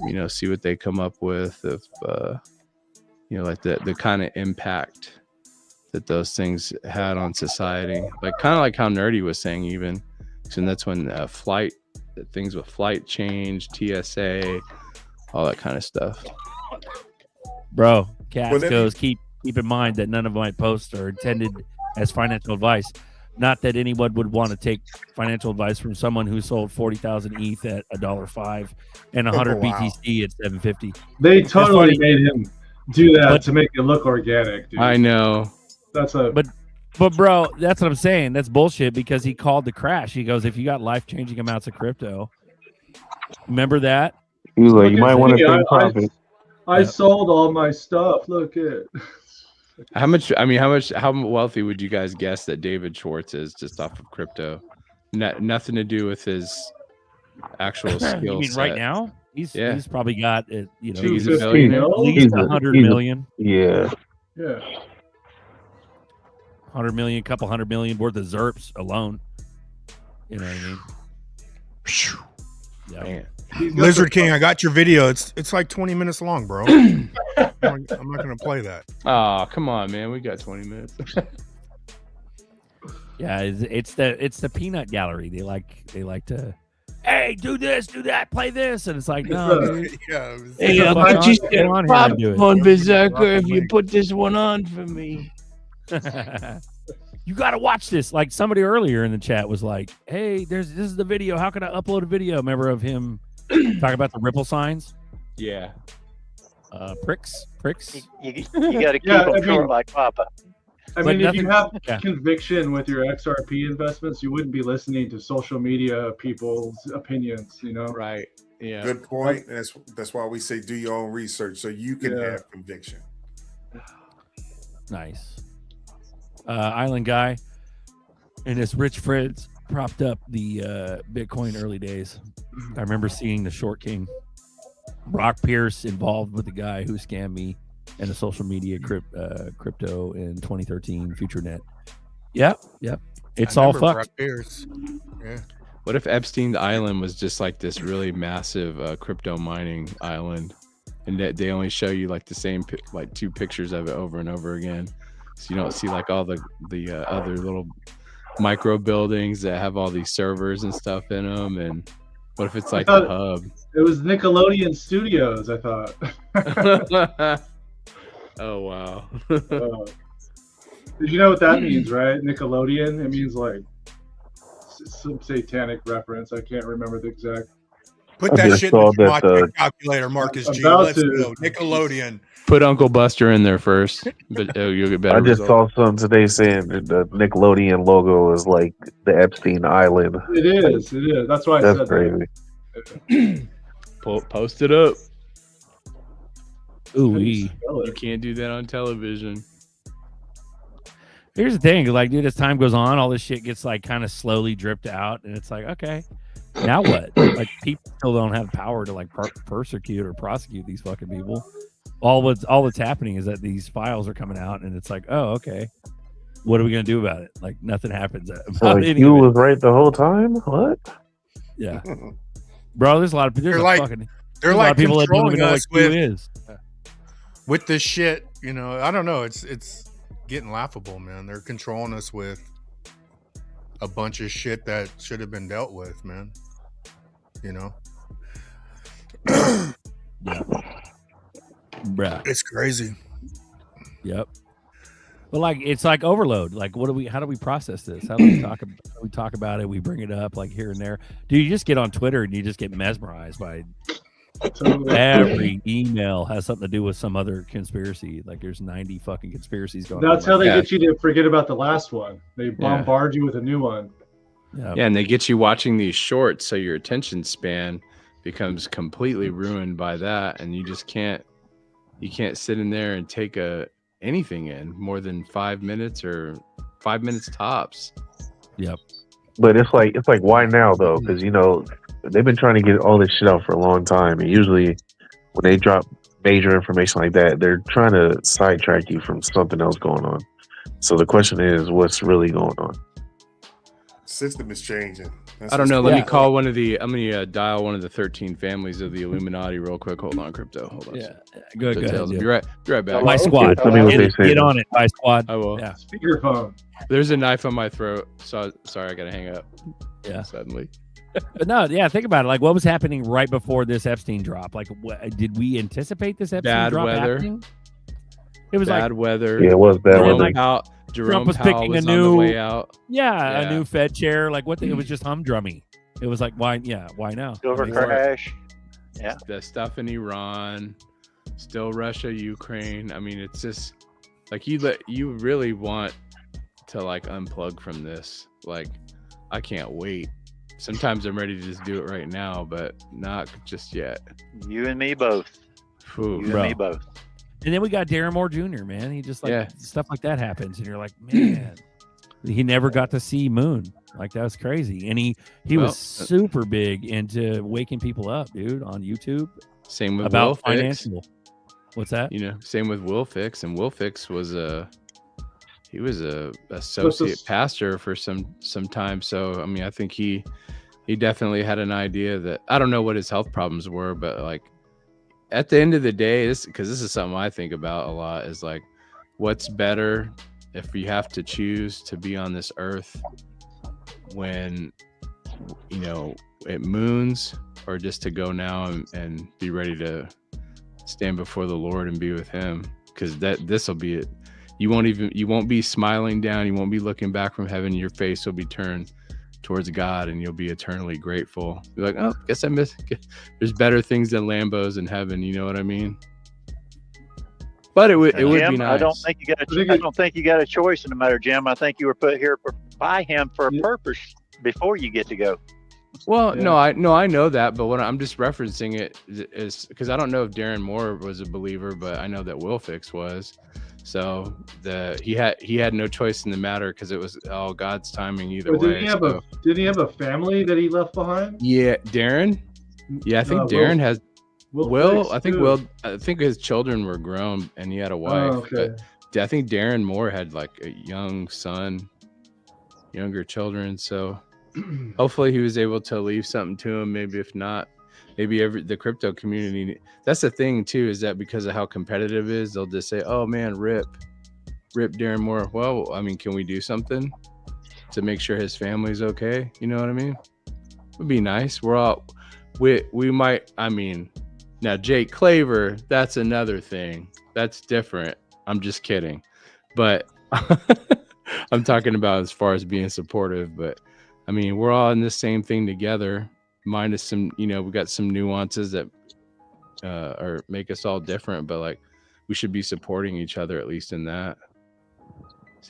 you know, see what they come up with, if you know, like the kind of impact that those things had on society, like kind of like how Nerdy was saying, even, and that's when things with flight change, TSA, all that kind of stuff. Bro, Cass goes, keep in mind that none of my posts are intended as financial advice. Not that anyone would want to take financial advice from someone who sold 40,000 ETH at $1.05 and 100 BTC at $7.50. They totally made him do that to make it look organic, dude. I know. But bro, that's what I'm saying. That's bullshit, because he called the crash. He goes, if you got life-changing amounts of crypto, remember that? He was like, you might want to take profit. I sold all my stuff. Look at how wealthy would you guys guess that David Schwartz is just off of crypto? Nothing to do with his actual skill You mean set. right now? He's probably got you know, he's a billionaire. at least 100 million. Yeah. 100 million, couple 100 million worth of ZRPs alone. You know what I mean? Yeah. Lizard King, I got your video. It's like 20 minutes long, bro. I'm not gonna play that. Oh, come on, man. We got 20 minutes. Yeah, it's the peanut gallery. They like to, hey, do this, do that, play this, and it's like, no, dude. Hey, I got you some popcorn, Berserker, if you put this one on for me. You got to watch this. Like somebody earlier in the chat was like, hey, this is the video. How can I upload a video? Remember of him talking about the ripple signs? Yeah. Pricks. You got to keep them short like Papa. I mean, if you have conviction with your XRP investments, you wouldn't be listening to social media people's opinions, you know? Right. Yeah. Good point. That's why we say do your own research so you can have conviction. Nice. Island Guy and his rich friends propped up the Bitcoin early days. I remember seeing the Short King, Brock Pierce, involved with the guy who scammed me and the social media crypto in 2013, FutureNet. Yep. It's all fucked. Brock Pierce. Yeah. What if Epstein Island was just like this really massive crypto mining island, and that they only show you like the same like 2 pictures of it over and over again, so you don't see like all the other little micro buildings that have all these servers and stuff in them? And what if it's like the hub? It was Nickelodeon Studios, I thought. Oh wow. Did you know what that means, right? Nickelodeon. It means like some satanic reference. I can't remember the exact. Put that shit in the calculator, Marcus G. Let's go. Nickelodeon. Put Uncle Buster in there first, but you'll get better. I just results. saw something today saying that the Nickelodeon logo is like the Epstein Island. It is. That's why I That's said crazy. that. Post it up. Ooh, you can't do that on television. Here's the thing, like, dude, as time goes on, all this shit gets like kind of slowly dripped out, and it's like, okay, now what? Like, people still don't have power to like persecute or prosecute these fucking people. All that's happening is that these files are coming out, and it's like, oh, okay, what are we gonna do about it? Like, nothing happens. So like, you was right the whole time? What? Yeah, bro. There's a lot of They're like people that don't controlling even know what us Q is. with this shit. You know, I don't know. It's getting laughable, man. They're controlling us with a bunch of shit that should have been dealt with, man. You know. Yeah. Bruh. It's crazy. Yep. But like, it's like overload. Like, how do we process this? How do we talk about it? We bring it up like here and there. Do you just get on Twitter and you just get mesmerized by every email has something to do with some other conspiracy? Like, there's 90 fucking conspiracies going on. That's how they get you to forget about the last one. They bombard you with a new one. Yeah, and they get you watching these shorts, so your attention span becomes completely ruined by that, and you just can't sit in there and take anything in more than 5 minutes or 5 minutes tops. Yep. But it's like why now though? Because they've been trying to get all this shit out for a long time, and usually when they drop major information like that, they're trying to sidetrack you from something else going on. So the question is, what's really going on? System is changing. I don't know. Let me call I'm gonna dial one of the 13 families of the Illuminati real quick. Hold on, crypto. Hold on. Yeah. Go ahead. Be right back. My squad. Get on it, my squad. I will. Yeah. Speakerphone. There's a knife on my throat. So sorry, I gotta hang up. Yeah. Suddenly. But no, yeah, think about it. Like, what was happening right before this Epstein drop? Like, did we anticipate this Epstein drop happening? It was bad weather. Yeah, it was bad weather. Trump was Powell picking was a on new the way out. a new Fed chair. Like, it was just humdrummy. It was like, why now? Silver crash. Yeah. The stuff in Iran, still Russia, Ukraine. I mean, it's just like you really want to like unplug from this. Like, I can't wait. Sometimes I'm ready to just do it right now, but not just yet. You and me both. Ooh, you and me both. And then we got Darren Moore Jr., man. He just stuff like that happens, and you're like, man, he never got to see Moon. Like, that was crazy. And he was super big into waking people up, dude, on YouTube. Same with about Will financial. Fix. What's that? Same with Will Fix, and Will Fix was he was a associate pastor for some time. So I mean, I think he definitely had an idea that, I don't know what his health problems were, but like at the end of the day, because this is something I think about a lot, is like, what's better if you have to choose to be on this earth when it moons, or just to go now and be ready to stand before the Lord and be with him? Because this will be it. You won't be smiling down, you won't be looking back from heaven, your face will be turned towards God, and you'll be eternally grateful. Be like, oh, guess I missed. There's better things than Lambos in heaven. You know what I mean? But it would be nice. I don't think you got a choice in the matter, Jim. I think you were put here by him for a purpose before you get to go. Well, Yeah. no, I know that, but what I'm just referencing it is because I don't know if Darren Moore was a believer, but I know that Will Fix was. So he had no choice in the matter because it was all God's timing either But way. did he have a family that he left behind? Yeah, Darren. Yeah, I think Will- Darren has. Will Fix, I think too. I think his children were grown and he had a wife. okay. But I think Darren Moore had like a young son, younger children. So hopefully he was able to leave something to him. Maybe if not, maybe the crypto community. That's the thing too, is that because of how competitive it is, they'll just say, "Oh man, rip Darren Moore." Well, I mean, can we do something to make sure his family's okay? You know what I mean? It would be nice. We might. I mean, now Jake Claver, that's another thing. That's different. I'm just kidding, but I'm talking about as far as being supportive. But I mean, we're all in this same thing together, minus some, we got some nuances that make us all different, but like we should be supporting each other, at least in that.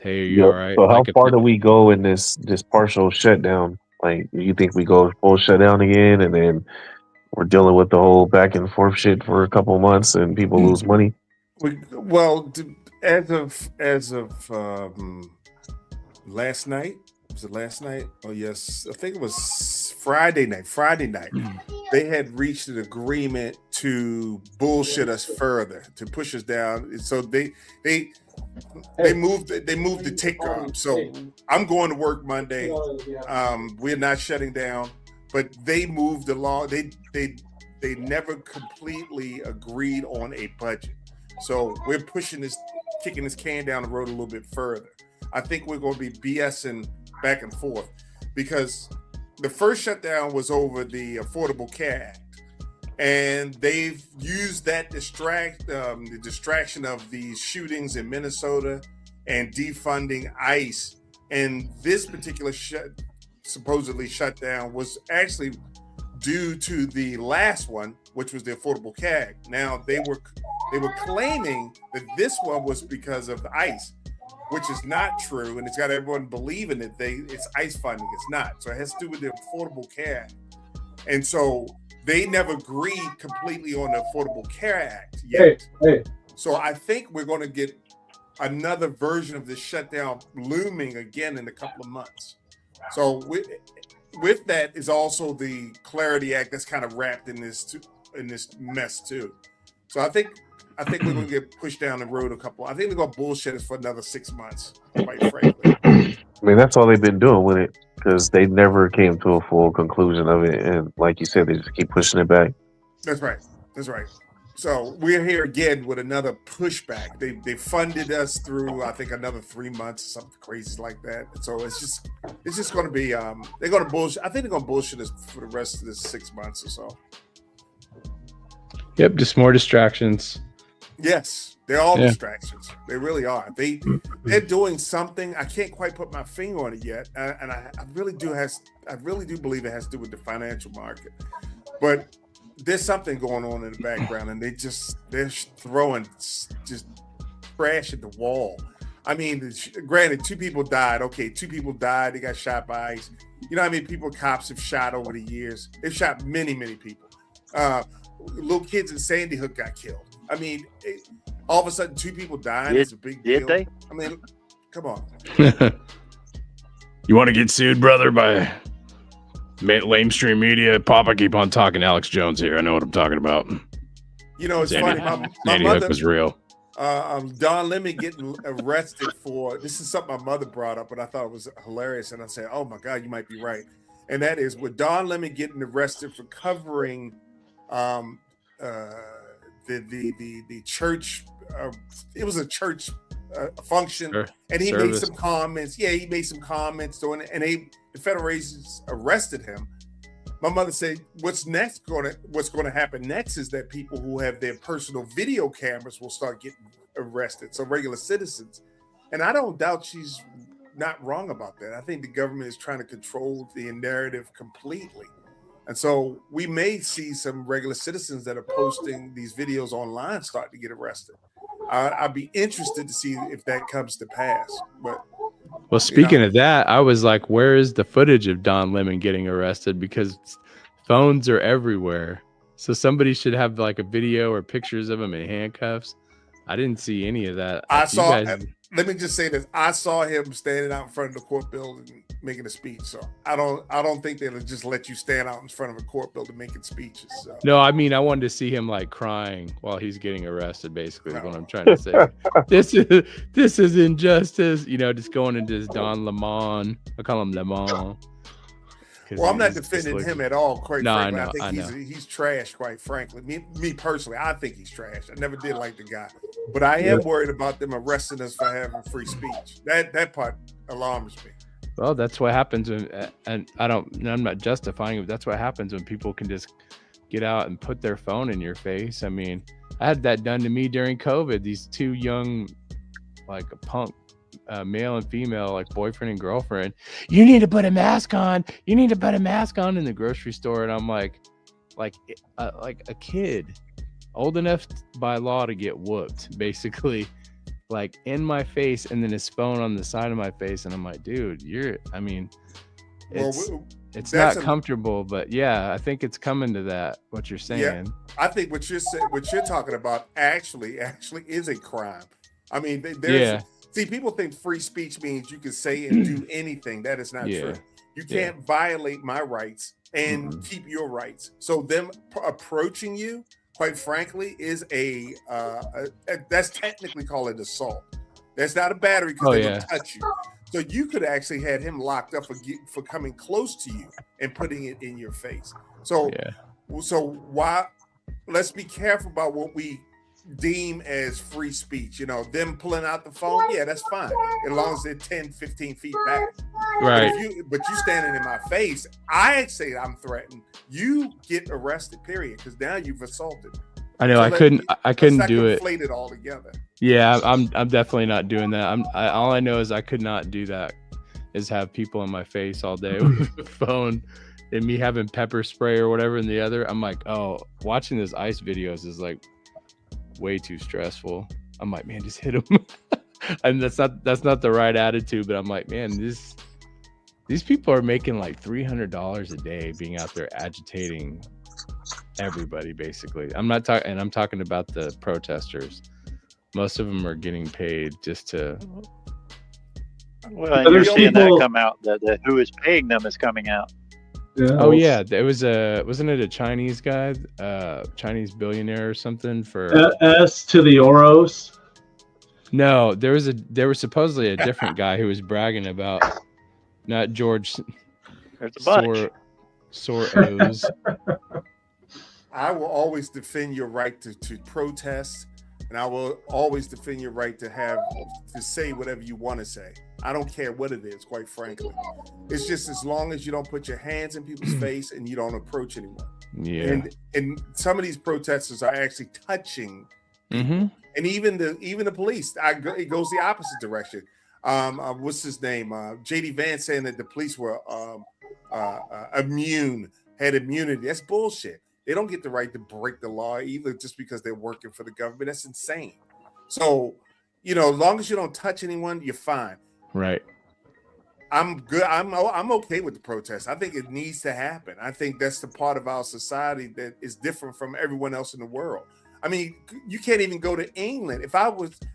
Hey, are you all right? So how Like far do we go in this partial shutdown? Like, you think we go full shutdown again, and then we're dealing with the whole back and forth shit for a couple months, and people lose money? As of last night, was it last night? Oh yes, I think it was Friday night. They had reached an agreement to bullshit us further, to push us down. And so they moved the ticker up. So I'm going to work Monday. We're not shutting down, but they moved along. They never completely agreed on a budget. So we're kicking this can down the road a little bit further. I think we're going to be BSing back and forth because the first shutdown was over the Affordable Care Act, and they've used that the distraction of these shootings in Minnesota and defunding ICE. And this particular supposedly shutdown was actually due to the last one, which was the Affordable Care Act. Now they were claiming that this one was because of the ICE, which is not true, and it's got everyone believing that it's ICE funding. It's not. So it has to do with the Affordable Care Act. And so they never agreed completely on the Affordable Care Act yet. Hey. So I think we're going to get another version of this shutdown looming again in a couple of months. So with that is also the Clarity Act that's kind of wrapped in this mess too. So I think we're going to get pushed down the road a couple. I think they're going to bullshit us for another 6 months, quite frankly. I mean, that's all they've been doing with it, because they never came to a full conclusion of it. And like you said, they just keep pushing it back. That's right. So we're here again with another pushback. They funded us through, I think, another 3 months, something crazy like that. So it's just going to be, they're going to bullshit. I think they're going to bullshit us for the rest of this 6 months or so. Yep, just more distractions. Yes, they're all distractions. They really are. They're doing something. I can't quite put my finger on it yet, and I really do believe it has to do with the financial market. But there's something going on in the background, and they're throwing just trash at the wall. I mean, granted, 2 people died. Okay, 2 people died. They got shot by ICE. You know how many people cops have shot over the years? They've shot many, many people. Little kids in Sandy Hook got killed. I mean, all of a sudden, 2 people dying is a big deal. Did they? I mean, come on. You want to get sued, brother, by lamestream media? Papa, keep on talking. Alex Jones here. I know what I'm talking about. You know, it's Sandy, funny. My Sandy mother Hook was real. Don Lemon getting arrested for this is something my mother brought up, but I thought it was hilarious, and I said, "Oh my God, you might be right." And that is with Don Lemon getting arrested for covering the church. It was a church function, and he made some comments. Yeah, he made some comments doing it, and the federal agents arrested him. My mother said, what's going to happen next is that people who have their personal video cameras will start getting arrested. So regular citizens. And I don't doubt she's not wrong about that. I think the government is trying to control the narrative completely. And so we may see some regular citizens that are posting these videos online start to get arrested. I'd be interested to see if that comes to pass. But Well, speaking of that, I was like, where is the footage of Don Lemon getting arrested? Because phones are everywhere. So somebody should have like a video or pictures of him in handcuffs. I didn't see any of that. I You saw. guys- Let me just say this: I saw him standing out in front of the court building making a speech. So I don't think they'll just let you stand out in front of a court building making speeches. So. No, I mean, I wanted to see him like crying while he's getting arrested. Basically, is what I'm trying to say. This is injustice. You know, just going into this Don Lemon. I call him Lemon. Well, I'm not defending him at all. Quite frankly, I I know. think he's trash. Quite frankly, me personally, I think he's trash. I never did like the guy, but I am worried about them arresting us for having free speech. That part alarms me. Well, that's what happens when, and I'm not justifying it, but that's what happens when people can just get out and put their phone in your face. I mean, I had that done to me during COVID. These two young, like a punk, male and female, like boyfriend and girlfriend. You need to put a mask on. You need to put a mask on in the grocery store. And I'm like a kid, old enough by law to get whooped, basically, like in my face, and then his phone on the side of my face. And I'm like, dude, it's not comfortable, but yeah, I think it's coming to that. What you're saying? Yeah, I think what you're talking about actually is a crime. I mean, see, people think free speech means you can say and do anything. That is not true. You can't violate my rights and keep your rights. So them approaching you, quite frankly, is that's technically called an assault. That's not a battery because they don't touch you. So you could actually had him locked up for coming close to you and putting it in your face. So why? Let's be careful about what we deem as free speech. You know, them pulling out the phone, yeah, that's fine, as long as they're 10, 15 feet back. Right. But you standing in my face, I say I'm threatened. You get arrested, period, because now you've assaulted. I know. I couldn't do it. Conflate it all together. Yeah, I'm definitely not doing that. All I know is I could not do that. Is have people in my face all day with a phone, and me having pepper spray or whatever in the other. I'm like, oh, watching this ICE videos is like way too stressful. I'm like, man, just hit him. And that's not the right attitude. But I'm like, man, these people are making like $300 a day being out there agitating everybody, basically. I'm talking about the protesters. Most of them are getting paid just to. Well, and you're seeing that come out. The who is paying them is coming out. Yeah. Oh yeah, there was wasn't it a Chinese guy, Chinese billionaire or something for S to the Oros? No, there was supposedly a different guy who was bragging about not George Soros. I will always defend your right to protest, and I will always defend your right to say whatever you want to say. I don't care what it is, quite frankly. It's just as long as you don't put your hands in people's face and you don't approach anyone. Yeah. And some of these protesters are actually touching, mm-hmm. and even the police. It goes the opposite direction. What's his name? JD Vance saying that the police were immune, had immunity. That's bullshit. They don't get the right to break the law either just because they're working for the government. That's insane. So, as long as you don't touch anyone, you're fine. Right. I'm good. I'm okay with the protest. I think it needs to happen. I think that's the part of our society that is different from everyone else in the world. I mean, you can't even go to England.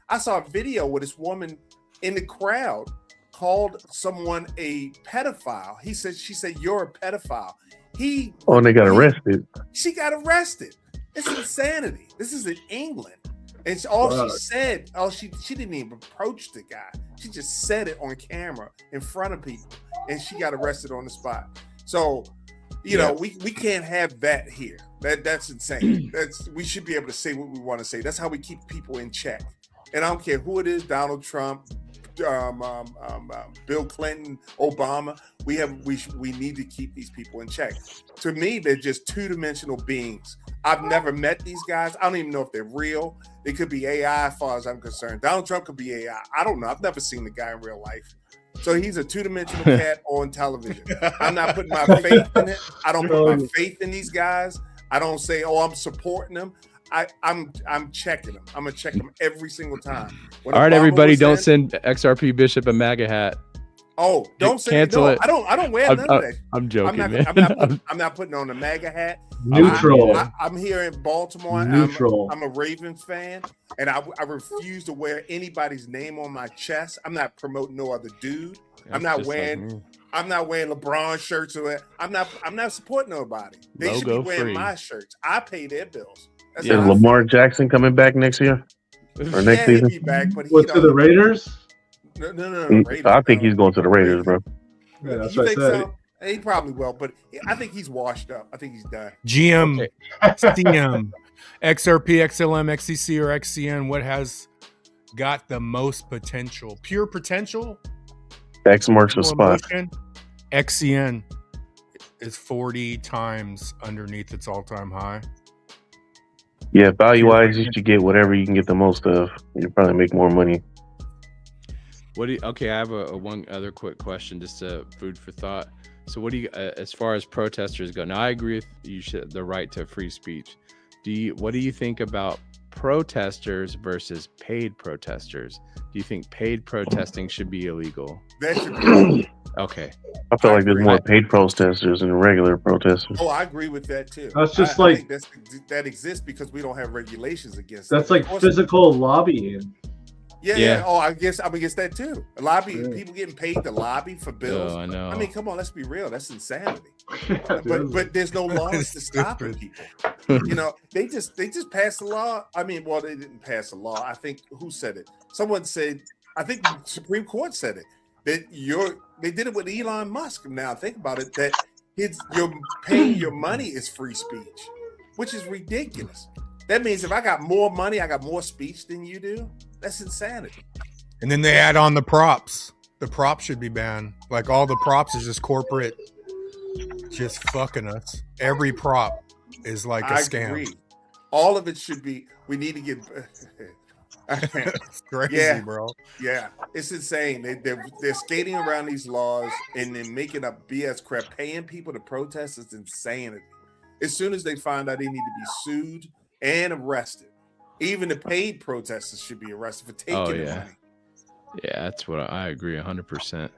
I saw a video where this woman in the crowd called someone a pedophile. She said, "You're a pedophile." They got arrested. She got arrested. It's insanity. This is in England. And she said, she didn't even approach the guy. She just said it on camera in front of people, and she got arrested on the spot. So, we can't have that here. That's insane. We should be able to say what we want to say. That's how we keep people in check. And I don't care who it is, Donald Trump, Bill Clinton, Obama. We need to keep these people in check. To me, they're just two-dimensional beings. I've never met these guys. I don't even know if they're real. They could be AI as far as I'm concerned. Donald Trump could be AI. I don't know. I've never seen the guy in real life. So he's a two-dimensional cat on television. I'm not putting my faith in it. I don't put my faith in these guys. I don't say, I'm supporting them. I'm checking them. I'm gonna check them every single time. All right, everybody, don't send XRP Bishop a MAGA hat. Oh, don't say Cancel no. it. I don't wear none of that. I'm joking, I'm man. not putting on the MAGA hat. Neutral. I'm here in Baltimore. Neutral. I'm a Ravens fan, and I refuse to wear anybody's name on my chest. I'm not promoting no other dude. I'm not wearing LeBron shirts or I'm not supporting nobody. They should be Logo wearing free. my shirts. I pay their bills. That's Is how I Lamar Jackson coming back next year or next he'll season? be back, but What, to the Raiders? No, Raiders, I think he's going to the Raiders, bro. Yeah, that's you what I think said. so? He probably will, but I think he's washed up. I think he's done. GM, CM, XRP, XLM, XCC, or XCN, what has got the most potential? Pure potential? X marks the More spot. emotion? XCN is 40 times underneath its all-time high. Yeah, value wise, you should get whatever you can get the most of. You probably make more money. Okay, I have a one other quick question, just food for thought. So what do you, as far as protesters go? Now I agree with you should the right to free speech. What do you think about protesters versus paid protesters? Do you think paid protesting should be illegal? That should be. Okay. I feel like there's more paid protesters than regular protesters. Oh, I agree with that too. That's just I think that exists because we don't have regulations against. That's it. like physical lobbying. Yeah. Oh, I'm against that too. People getting paid to lobby for bills. Oh, I know. I mean, come on, let's be real. That's insanity. but there's no laws to stop people. You know, they just passed a law. I mean, well, they didn't pass a law. I think who said it? Someone said. I think the Supreme Court said it. That they did it with Elon Musk. Now think about it. That you're paying your money is free speech, which is ridiculous. That means if I got more money, I got more speech than you do. That's insanity. And then they add on the props. The props should be banned. Like all the props is just corporate, just fucking us. Every prop is like a scam. Agree. All of it should be. We need to get. It's crazy, bro. Yeah, it's insane. They're skating around these laws and then making up BS crap. Paying people to protest is insanity. As soon as they find out they need to be sued and arrested, even the paid protesters should be arrested for taking the money. Yeah, that's what I agree 100%.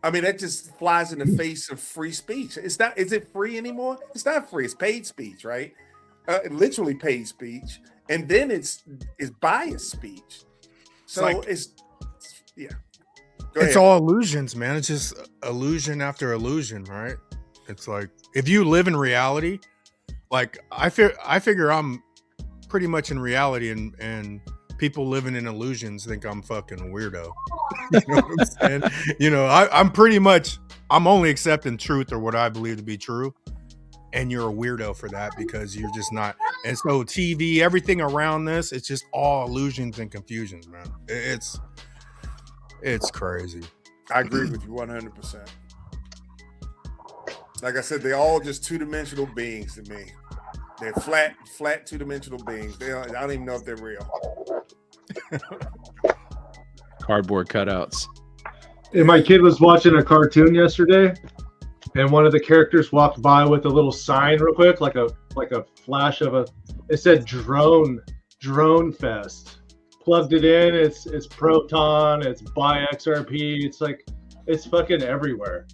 I mean, that just flies in the face of free speech. It's not. Is it free anymore? It's not free. It's paid speech, right? Literally paid speech, and then it's biased speech. So it's yeah. It's all illusions, man. It's just illusion after illusion, right? It's like if you live in reality, like I figure I'm pretty much in reality, and people living in illusions think I'm fucking weirdo. You know what I'm saying? You know, I'm only accepting truth or what I believe to be true. And you're a weirdo for that because you're just not. And so TV, everything around this, it's just all illusions and confusions, man. It's crazy. I agree with you 100%. Like I said, they're all just two-dimensional beings to me. They're flat two-dimensional beings. I don't even know if they're real. Cardboard cutouts. And my kid was watching a cartoon yesterday, and one of the characters walked by with a little sign real quick, like a flash of it said drone fest. Plugged it in, it's Proton, it's buy XRP, it's fucking everywhere.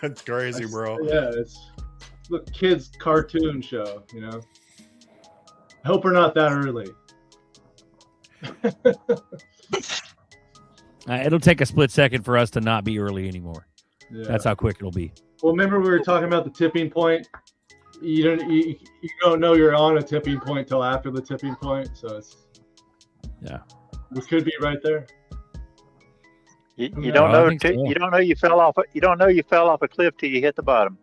It's crazy, bro. Yeah, it's the kids' cartoon show, you know. I hope we're not that early. It'll take a split second for us to not be early anymore. Yeah. That's how quick it'll be. Well, remember we were talking about the tipping point. You don't know you're on a tipping point till after the tipping point, so we could be right there. You don't know you don't know you fell off a cliff till you hit the bottom.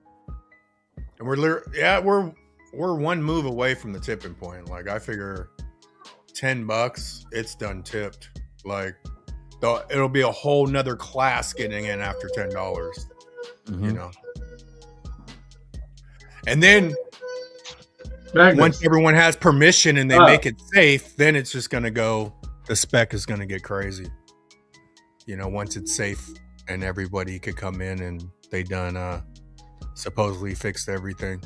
And we're one move away from the tipping point. Like I figure $10, it's done tipped. Like it'll be a whole nother class getting in after $10. Mm-hmm. You know. And then once everyone has permission and they make it safe, then it's just gonna go. The spec is gonna get crazy. You know, once it's safe and everybody could come in and they done supposedly fixed everything.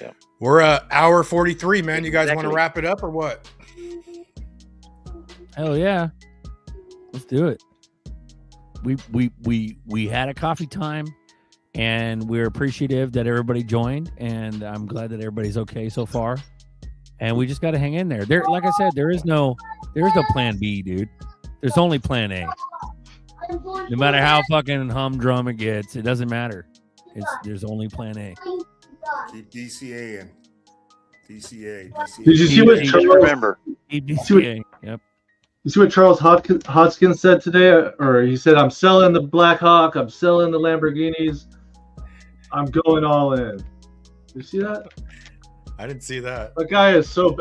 Yeah. We're hour 43, man. You guys want to wrap it up or what? Hell yeah. Let's do it. We had a coffee time, and we're appreciative that everybody joined, and I'm glad that everybody's okay so far. And we just got to hang in there. There, like I said, there is no plan B, dude. There's only plan A. No matter how fucking humdrum it gets, it doesn't matter. There's only plan A. Keep DCA in. DCA. Did you see what Just Charles? remember. DCA. Yep. You see what Charles Hodgkins said today? Or he said, "I'm selling the Black Hawk. I'm selling the Lamborghinis. I'm going all in." You see that? I didn't see that. That guy is so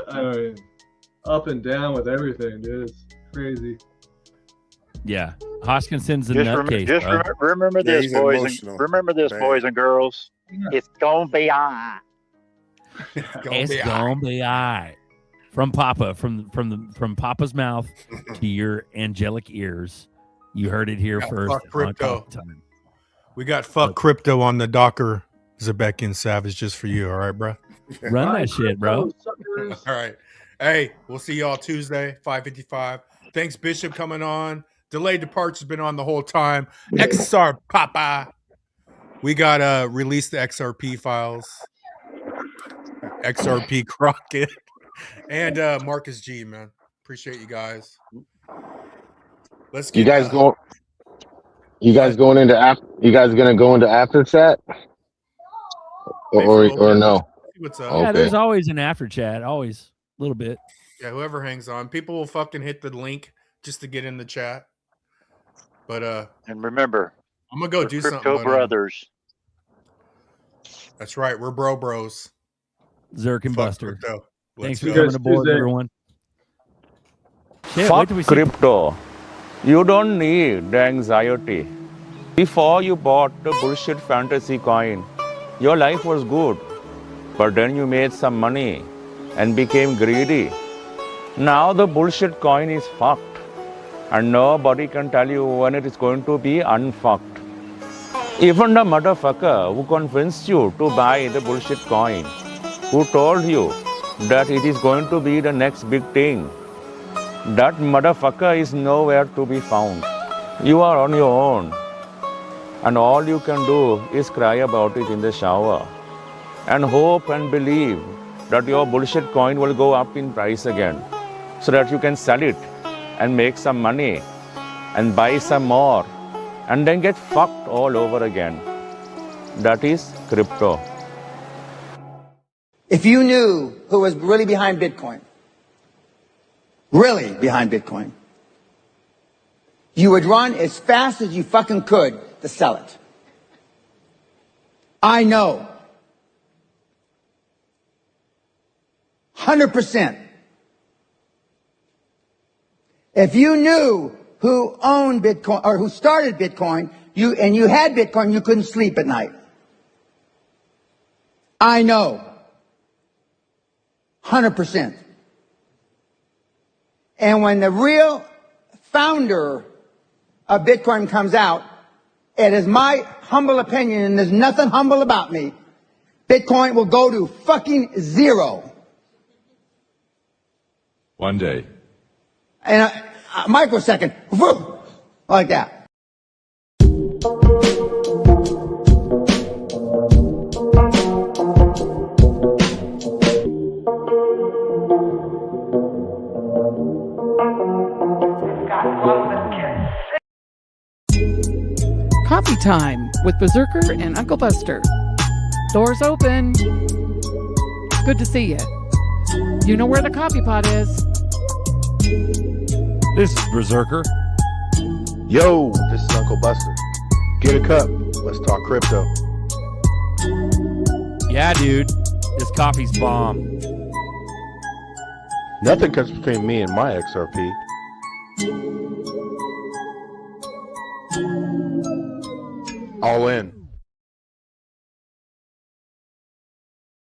up and down with everything, dude. It's crazy. Yeah. Hoskinson's a Just, nutcase, bro. remember Yeah, this, he's boys. emotional. Remember this, Man. boys and girls. It's gonna be on. It's gonna be all right. From Papa, from Papa's mouth to your angelic ears. You heard it here Got first. fuck crypto. Coffee Time. We got fuck crypto on the Docker, Zebekian Savage, just for you. All right, bro? Run that shit, bro. All right. Hey, we'll see y'all Tuesday, 5:55. Thanks, Bishop, coming on. Delayed Departure's been on the whole time. XR Papa. We got to release the XRP files. XRP Crockett. And Marcus G, man. Appreciate you guys. Let's get You guys going into you guys gonna go into after chat? Or no? What's up? Yeah, there's always an after chat, always a little bit. Yeah, whoever hangs on. People will fucking hit the link just to get in the chat. But and remember, I'm gonna go we're do crypto something. brothers. That's right. We're bros. Zerk and Fuck Buster. crypto. Thanks Let's for go. coming aboard, everyone. Shit, Fuck wait till we see- crypto. You don't need the anxiety. Before you bought the bullshit fantasy coin, your life was good. But then you made some money and became greedy. Now the bullshit coin is fucked. And nobody can tell you when it is going to be unfucked. Even the motherfucker who convinced you to buy the bullshit coin, who told you that it is going to be the next big thing, that motherfucker is nowhere to be found. You are on your own. And all you can do is cry about it in the shower. And hope and believe that your bullshit coin will go up in price again. So that you can sell it and make some money and buy some more. And then get fucked all over again. That is crypto. If you knew who was really behind Bitcoin, you would run as fast as you fucking could to sell it. I know. 100%. If you knew who owned Bitcoin or who started Bitcoin, and you had Bitcoin, you couldn't sleep at night. I know. 100%. And when the real founder of Bitcoin comes out, it is my humble opinion, and there's nothing humble about me, Bitcoin will go to fucking zero. One day. And a microsecond, whoop, like that. Coffee time with Berserker and Uncle Buster. Doors open. Good to see you. You know where the coffee pot is. This is Berserker. Yo, this is Uncle Buster. Get a cup. Let's talk crypto. Yeah, dude. This coffee's bomb. Nothing comes between me and my XRP. All in.